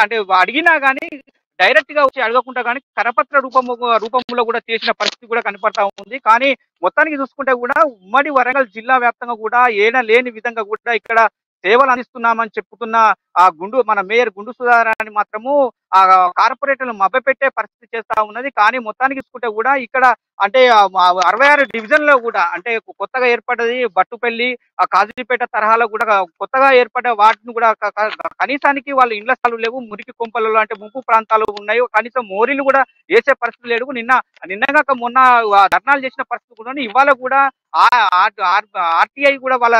అంటే అడిగినా కానీ డైరెక్ట్ గా వచ్చి అడగకుండా కానీ కరపత్ర రూపంలో కూడా చేసిన పరిస్థితి కూడా కనపడతా ఉంది. కానీ మొత్తానికి చూసుకుంటే కూడా ఉమ్మడి వరంగల్ జిల్లా వ్యాప్తంగా కూడా లేని విధంగా కూడా ఇక్కడ సేవలు అందిస్తున్నామని చెప్పుతున్న మన మేయర్ గుండు సుధారాణి మాత్రము ఆ కార్పొరేటర్లు మభ్యపెట్టే పరిస్థితి చేస్తా ఉన్నది. కానీ మొత్తానికి చూసుకుంటే కూడా ఇక్కడ అంటే 66 డివిజన్లో కూడా అంటే కొత్తగా ఏర్పడ్డది బట్టుపల్లి, కాజీపేట తరహాలో కూడా కొత్తగా ఏర్పడ్డ వాటిని కూడా కనీసానికి వాళ్ళ ఇండ్ల స్థలాలు లేవు. మురికి కొంపలలో అంటే ముంపు ప్రాంతాలు ఉన్నాయి. కనీసం మోరీలు కూడా వేసే పరిస్థితి లేదు. నిన్నగాక మొన్న ధర్నాలు చేసిన పరిస్థితి కూడా ఇవాళ కూడా ఆర్టీఐ కూడా వాళ్ళ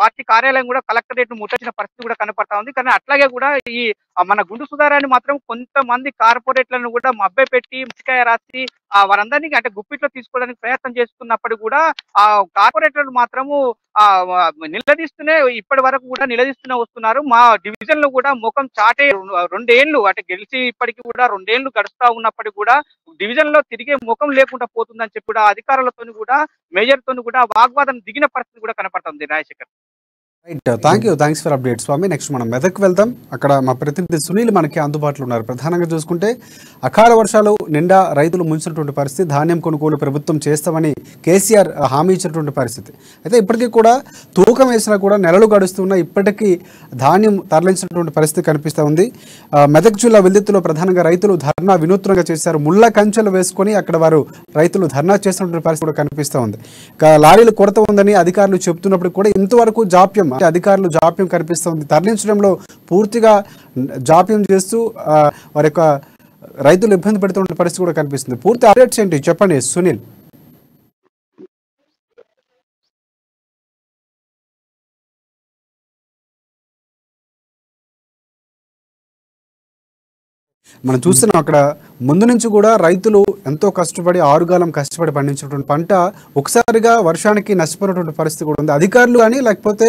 పార్టీ కార్యాలయం కూడా కలెక్టరేట్ ముట్టొచ్చిన పరిస్థితి కూడా కనపడతా ఉంది. కానీ అట్లాగే కూడా ఈ మన గుండు సుధారాన్ని మాత్రం కొంతమంది కార్పొరేట్లను కూడా మభ్యపెట్టి ముసికాయ రాసి వారందరినీ అంటే గుప్పిట్లో తీసుకోవడానికి ప్రయత్నం చేస్తున్నప్పుడు కూడా ఆ కార్పొరేటర్లు మాత్రము నిలదీస్తూనే ఇప్పటి వరకు కూడా నిలదీస్తూనే వస్తున్నారు. మా డివిజన్ లో కూడా ముఖం చాటే 2 ఏళ్లు అంటే గెలిచి ఇప్పటికి కూడా 2 ఏళ్లు గడుస్తా ఉన్నప్పటికీ కూడా డివిజన్ లో తిరిగే ముఖం లేకుండా పోతుందని చెప్పి కూడా అధికారులతో కూడా మేజర్ తో కూడా వాగ్వాదం దిగిన పరిస్థితి కూడా కనపడుతుంది. Rajasekhar, right, thanks for update Swamy. Next మనం మెదక్ వెళ్దాం. అక్కడ మా ప్రతినిధి సునీల్ మనకి అందుబాటులో ఉన్నారు. ప్రధానంగా చూసుకుంటే అకాల వర్షాలు నిండా రైతులు ముంచినటువంటి పరిస్థితి, ధాన్యం కొనుగోలు ప్రభుత్వం చేస్తామని కేసీఆర్ హామీ ఇచ్చినటువంటి పరిస్థితి. అయితే ఇప్పటికీ కూడా తూకం వేసినా కూడా నెలలు గడుస్తున్నా ఇప్పటికీ ధాన్యం తరలించినటువంటి పరిస్థితి కనిపిస్తూ ఉంది. మెదక్ జిల్లా విల్దిత్తులో ప్రధానంగా రైతులు ధర్నా వినూత్నంగా చేశారు. ముళ్ళ కంచెలు వేసుకొని అక్కడ వారు రైతులు ధర్నా చేస్తున్నటువంటి పరిస్థితి కూడా కనిపిస్తూ ఉంది. లారీలు కొరత ఉందని అధికారులు చెబుతున్నప్పుడు కూడా ఇంతవరకు అధికారులు జాప్యం కనిపిస్తుంది. తరలించడంలో పూర్తిగా జాప్యం చేస్తూ వారి యొక్క రైతులు ఇబ్బంది పెడుతున్న పరిస్థితి కూడా కనిపిస్తుంది. పూర్తి అప్డేట్స్ ఏంటి చెప్పండి సునీల్. మనం చూస్తున్నాం అక్కడ ముందు నుంచి కూడా రైతులు ఎంతో కష్టపడి ఆరుగాలం కష్టపడి పండించినటువంటి పంట ఒకసారిగా వర్షానికి నష్టపోయినటువంటి పరిస్థితి కూడా ఉంది. అధికారులు కానీ లేకపోతే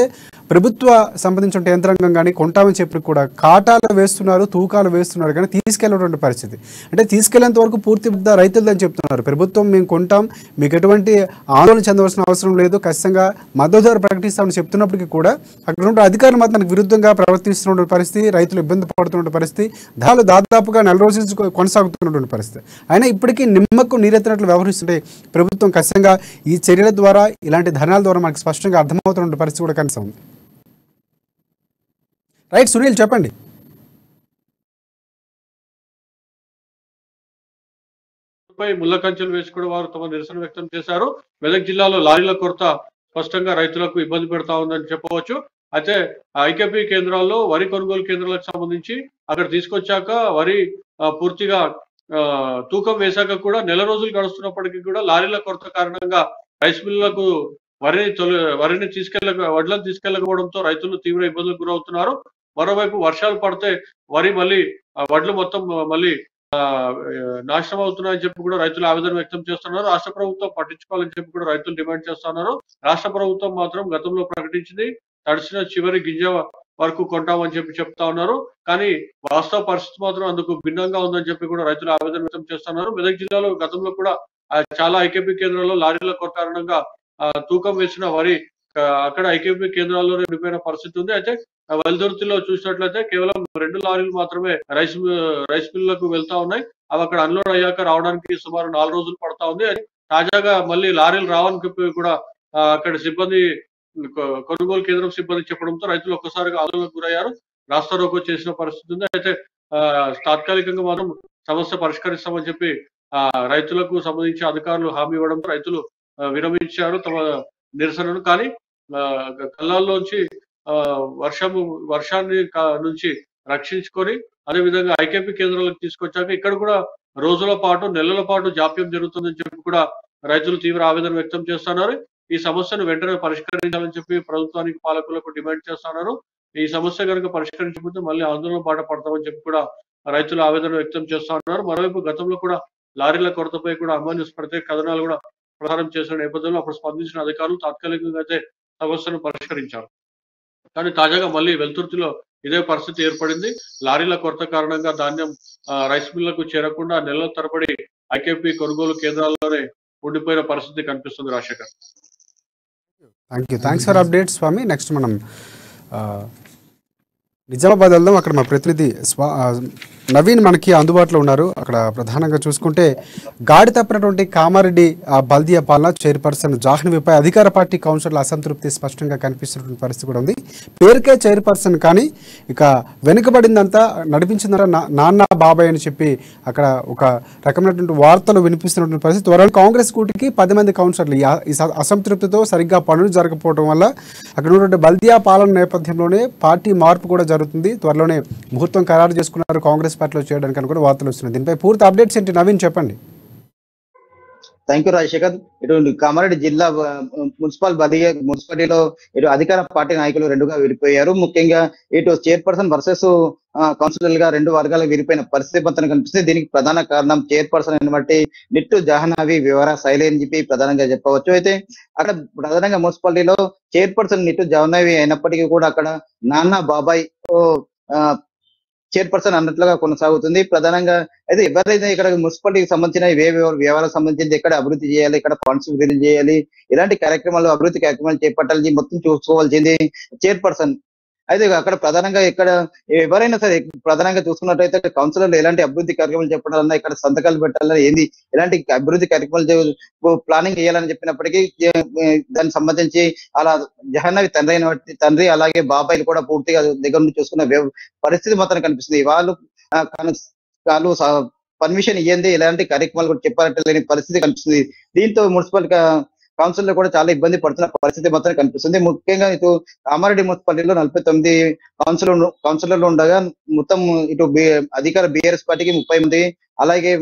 ప్రభుత్వ సంబంధించిన యంత్రాంగం కానీ కొంటామని చెప్పి కూడా కాటాలు వేస్తున్నారు, తూకాలు వేస్తున్నారు, కానీ తీసుకెళ్ళేటువంటి పరిస్థితి. అంటే తీసుకెళ్లేంత వరకు పూర్తి రైతులదని చెప్తున్నారు. ప్రభుత్వం మేము కొంటాం, మీకు ఎటువంటి ఆందోళన చెందవలసిన అవసరం లేదు, ఖచ్చితంగా మద్దతు ధర ప్రకటిస్తామని చెప్తున్నప్పటికీ కూడా అక్కడ ఉన్న అధికారులు మాత్రం విరుద్ధంగా ప్రవర్తిస్తున్నటువంటి పరిస్థితి, రైతులు ఇబ్బంది పడుతున్న పరిస్థితి, దాదాపుగా 4 రోజులు కొనసాగుతున్నటువంటి పరిస్థితి. అయినా ఇప్పటికీ నిమ్మకు నీరెత్తినట్లు వ్యవహరిస్తుంటే ప్రభుత్వం ఖచ్చితంగా ఈ చర్యల ద్వారా ఇలాంటి ధర్నాల ద్వారా మనకు స్పష్టంగా అర్థమవుతున్న పరిస్థితి కూడా కనిపిస్తుంది. రైట్ సునీల్, చెప్పండి. ముళ్ళ కంచెలు వేసి కూడా వారు తమ నిరసన వ్యక్తం చేశారు. మెదక్ జిల్లాలో లారీల కొరత స్పష్టంగా రైతులకు ఇబ్బంది పెడతా ఉందని చెప్పవచ్చు. అయితే ఐకేపీ కేంద్రాల్లో వరి కొనుగోలు కేంద్రాలకు సంబంధించి అక్కడ తీసుకొచ్చాక వరి పూర్తిగా తూకం వేశాక కూడా నెల రోజులు గడుస్తున్నప్పటికీ కూడా లారీల కొరత కారణంగా రైస్ మిల్లులకు వడ్లను తీసుకెళ్లకపోవడంతో రైతులు తీవ్ర ఇబ్బందులకు గురవుతున్నారు. మరోవైపు వర్షాలు పడితే వడ్లు మొత్తం మళ్ళీ నాశనం అవుతున్నాయని చెప్పి కూడా రైతులు ఆవేదన వ్యక్తం చేస్తున్నారు. రాష్ట్ర ప్రభుత్వం పట్టించుకోవాలని చెప్పి కూడా రైతులు డిమాండ్ చేస్తున్నారు. రాష్ట్ర ప్రభుత్వం మాత్రం గతంలో ప్రకటించింది తడిసిన చివరి గింజ వరకు కొంటామని చెప్పి చెప్తా ఉన్నారు. కానీ వాస్తవ పరిస్థితి మాత్రం అందుకు భిన్నంగా ఉందని చెప్పి కూడా రైతులు ఆవేదన వ్యక్తం చేస్తున్నారు. మెదక్ జిల్లాలో గతంలో కూడా చాలా ఐకేపీ కేంద్రాల్లో లారీల కొరత కారణంగా తూకం వేసిన వరి అక్కడ ఐకేపీ కేంద్రాల్లో నిండిపోయిన పరిస్థితి ఉంది. అయితే వెల్దుర్తిలో చూసినట్లయితే కేవలం 2 లారీలు మాత్రమే రైస్ మిల్లులకు వెళ్తా ఉన్నాయి. అవి అక్కడ అన్లోడ్ అయ్యాక రావడానికి సుమారు 4 రోజులు పడతా ఉంది. తాజాగా మళ్ళీ లారీలు రావని చెప్పి కూడా అక్కడ సిబ్బంది కొనుగోలు కేంద్రం సిబ్బంది చెప్పడంతో రైతులు ఒక్కసారిగా ఆందోళనకు గురయ్యారు. రాస్తా రోకో చేసిన పరిస్థితి ఉంది. అయితే తాత్కాలికంగా మాత్రం సమస్య పరిష్కరిస్తామని చెప్పి రైతులకు సంబంధించి అధికారులు హామీ ఇవ్వడంతో రైతులు విరమించారు తమ నిరసనను. కానీ కళ్ళల్లోంచి వర్షాన్ని నుంచి రక్షించుకొని అదేవిధంగా ఐకేపీ కేంద్రాలకు తీసుకొచ్చాక ఇక్కడ కూడా రోజుల పాటు నెలల పాటు జాప్యం జరుగుతుందని చెప్పి కూడా రైతులు తీవ్ర ఆవేదన వ్యక్తం చేస్తున్నారు. ఈ సమస్యను వెంటనే పరిష్కరించాలని చెప్పి ప్రభుత్వానికి పాలకులకు డిమాండ్ చేస్తున్నారు. ఈ సమస్య కనుక పరిష్కరించకపోతే మళ్ళీ ఆందోళన బాట పడతామని చెప్పి కూడా రైతులు ఆవేదన వ్యక్తం చేస్తా ఉన్నారు. మరోవైపు గతంలో కూడా లారీల కొరతపై కూడా అమాన్యూస్ ప్రత్యేక కథనాలు కూడా ప్రసారం చేసిన నేపథ్యంలో అప్పుడు స్పందించిన అధికారులు తాత్కాలికంగా అయితే సమస్యను పరిష్కరించారు. కానీ తాజాగా మళ్ళీ వెల్తుర్తిలో ఇదే పరిస్థితి ఏర్పడింది. లారీల కొరత కారణంగా ధాన్యం రైస్ మిల్లకు చేరకుండా నెలల తరబడి ఐకేపీ కొనుగోలు కేంద్రాల్లోనే ఉండిపోయిన పరిస్థితి కనిపిస్తుంది. Rajasekhar, thanks for update Swamy. Next మనం నిజామాబాద్ వెళ్దాం. అక్కడ మా ప్రతినిధి నవీన్ మనకి అందుబాటులో ఉన్నారు. అక్కడ ప్రధానంగా చూసుకుంటే గాడి తప్పినటువంటి కామారెడ్డి బల్దియా పాలన చైర్పర్సన్ జాహ్నవిపై అధికార పార్టీ కౌన్సిలర్ల అసంతృప్తి స్పష్టంగా కనిపిస్తున్నటువంటి పరిస్థితి కూడా ఉంది. పేరుకే చైర్పర్సన్ కానీ ఇక వెనుకబడిందంతా నడిపించిందంతా నాన్న బాబాయ్ అని చెప్పి అక్కడ ఒక రకమైనటువంటి వార్తలు వినిపిస్తున్నటువంటి పరిస్థితి. త్వరలో కాంగ్రెస్ కూటికి 10 మంది కౌన్సిలర్లు ఈ అసంతృప్తితో సరిగ్గా పనులు జరగకపోవడం వల్ల అక్కడ ఉన్నటువంటి బల్దియా పాలన నేపథ్యంలోనే పార్టీ మార్పు కూడా జరుగుతుంది. త్వరలోనే ముహూర్తం ఖరారు చేసుకున్నారు కాంగ్రెస్ పార్టీలో చేయడానికి కూడా వార్తలు వస్తున్నాయి. దీనిపై పూర్తి అప్డేట్స్ ఏంటి నవీన్ చెప్పండి. Thank you Rajasekhar. ఇటు కామారెడ్డి జిల్లా మున్సిపాలిటీలో ఇటు అధికార పార్టీ నాయకులు రెండుగా విడిపోయారు. ముఖ్యంగా ఇటు చైర్పర్సన్ వర్సెస్ కౌన్సిలర్ గా 2 వర్గాలు విడిపోయిన పరిస్థితి మొత్తం కనిపిస్తుంది. దీనికి ప్రధాన కారణం చైర్పర్సన్ అని బట్టి నిట్టు జాహ్నవి వివర శైలి అని చెప్పి ప్రధానంగా చెప్పవచ్చు. అయితే అక్కడ ప్రధానంగా మున్సిపాలిటీలో చైర్పర్సన్ నిట్టు జాహ్నవి అయినప్పటికీ కూడా అక్కడ నాన్న బాబాయ్ చైర్పర్సన్ అన్నట్లుగా కొనసాగుతుంది. ప్రధానంగా అయితే ఎవరైతే ఇక్కడ మున్సిపాలిటీకి సంబంధించిన వ్యవహారాలకు సంబంధించి ఎక్కడ అభివృద్ధి చేయాలి, ఇక్కడ ఫండ్స్ రిలీజ్ చేయాలి, ఇలాంటి కార్యక్రమాలు అభివృద్ధి కార్యక్రమాలు చేపట్టాలి మొత్తం చూసుకోవాల్సింది చైర్పర్సన్. అయితే అక్కడ ప్రధానంగా ఇక్కడ ఎవరైనా సరే ప్రధానంగా చూసుకున్నట్టయితే కౌన్సిలర్లు ఎలాంటి అభివృద్ధి కార్యక్రమాలు చెప్పాలన్నా, ఇక్కడ సంతకాలు పెట్టాలన్నా, ఏంది ఎలాంటి అభివృద్ధి కార్యక్రమాలు ప్లానింగ్ చేయాలని చెప్పినప్పటికీ దానికి సంబంధించి అలా జహన్నవి తండ్రి అలాగే బాబాయిలు కూడా పూర్తిగా దగ్గర నుంచి చూసుకున్న పరిస్థితి మాత్రం కనిపిస్తుంది. వాళ్ళు పర్మిషన్ ఇయ్యంది ఎలాంటి కార్యక్రమాలు కూడా చెప్పాలంటే లేని పరిస్థితి కనిపిస్తుంది. దీంతో మున్సిపల్ కౌన్సిల్ కూడా చాలా ఇబ్బంది పడుతున్న పరిస్థితి మాత్రం కనిపిస్తుంది. ముఖ్యంగా ఇటు కామారెడ్డి మున్సిపాలిటీలో 49 కౌన్సిలర్లు ఉండగా మొత్తం ఇటు అధికార బీఆర్ఎస్ పార్టీకి 30 మంది అలాగే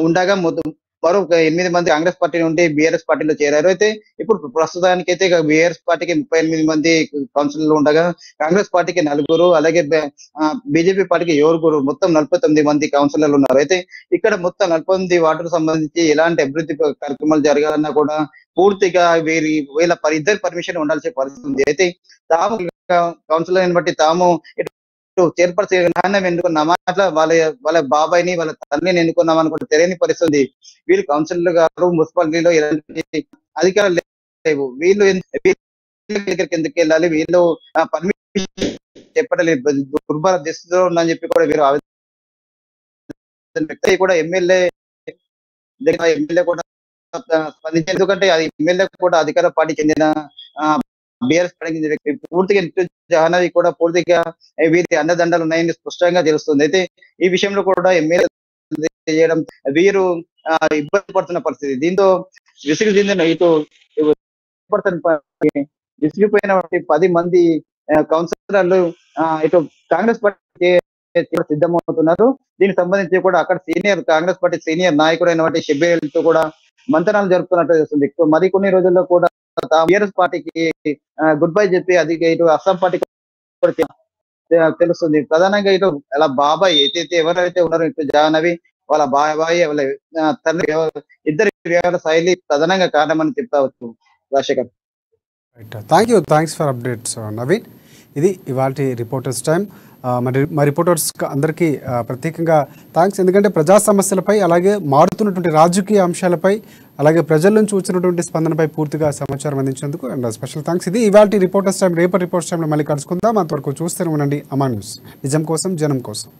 ఉండగా మరో 8 మంది కాంగ్రెస్ పార్టీ నుండి బీఆర్ఎస్ పార్టీలో చేరారు. అయితే ఇప్పుడు ప్రస్తుతానికి అయితే బీఆర్ఎస్ పార్టీకి 38 మంది కౌన్సిలర్లు ఉండగా కాంగ్రెస్ పార్టీకి 4 అలాగే బీజేపీ పార్టీకి 7 మొత్తం 49 మంది కౌన్సిలర్లు ఉన్నారు. అయితే ఇక్కడ మొత్తం 49 వార్డులకు సంబంధించి ఎలాంటి అభివృద్ధి కార్యక్రమాలు జరగాలన్నా కూడా పూర్తిగా వీళ్ళ ఇద్దరు పర్మిషన్ ఉండాల్సిన పరిస్థితి ఉంది. అయితే తాము కౌన్సిలర్ బట్టి తాము చైర్పర్సన్ ఎన్నుకున్నామా, అట్లా వాళ్ళ బాబాయిని వాళ్ళ తల్లిని ఎన్నుకున్నామా అనుకుంటే తెలియని పరిస్థితి. వీళ్ళు కౌన్సిలర్ గారు మున్సిపాలిటీలో ఎలాంటి అధికారాలు లేవు. వీళ్ళు దగ్గరికి ఎందుకు వెళ్ళాలి, వీళ్ళు పర్మిషన్ చెప్పలేదు, దుర్భర దిశలో ఉందని చెప్పి కూడా వీరు కూడా ఎమ్మెల్యే కూడా స్పందించారు. ఎందుకంటే అది ఎమ్మెల్యే కూడా అధికార పార్టీ చెందిన బీఆర్ఎస్ పార్టీ వ్యక్తి. పూర్తిగా జాహ్నవి కూడా పూర్తిగా వీరి అండదండలు ఉన్నాయని స్పష్టంగా తెలుస్తుంది. అయితే ఈ విషయంలో కూడా ఎమ్మెల్యే చేయడం వీరు ఇబ్బంది పడుతున్న పరిస్థితి. దీంతో విసుగు చెందిన విసిగిపోయిన 10 మంది కౌన్సిలర్లు ఇటు కాంగ్రెస్ పార్టీ సిద్ధమవుతున్నారు. దీనికి సంబంధించి కూడా అక్కడ కాంగ్రెస్ పార్టీ సీనియర్ నాయకుడైన షబ్బీర్ తో కూడా మంతనాలు జరుపుతున్నట్టు తెలుస్తుంది. మరికొన్ని రోజుల్లో కూడా బీఆర్ఎస్ పార్టీకి గుడ్ బై చెప్పి అది ఇటు అస్సాం పార్టీకి తెలుస్తుంది. ప్రధానంగా ఇటు అలా బాబాయ్ ఎవరైతే ఉన్నారో ఇటు జాహ్నవి వాళ్ళ బాబాయ్ వాళ్ళ తండ్రి ఇద్దరి వ్యవహార శైలి ప్రధానంగా కారణమని చెప్తావచ్చు. Rajasekhar, thanks for updates Naveen. ఇది ఇవాల్టి రిపోర్టర్స్ టైం. మా రిపోర్టర్స్ అందరికీ ప్రత్యేకంగా థ్యాంక్స్. ఎందుకంటే ప్రజా సమస్యలపై అలాగే మారుతున్నటువంటి రాజకీయ అంశాలపై అలాగే ప్రజల నుంచి వచ్చినటువంటి స్పందనపై పూర్తిగా సమాచారం అందించినందుకు అండ్ స్పెషల్ థ్యాంక్స్. ఇది ఇవాల్టి రిపోర్టర్స్ టైం. రేపటి రిపోర్టర్స్ టైంలో మళ్ళీ కలుసుకుందాం. అంతవరకు చూస్తూనే ఉండండి అమా న్యూస్, నిజం కోసం జనం కోసం.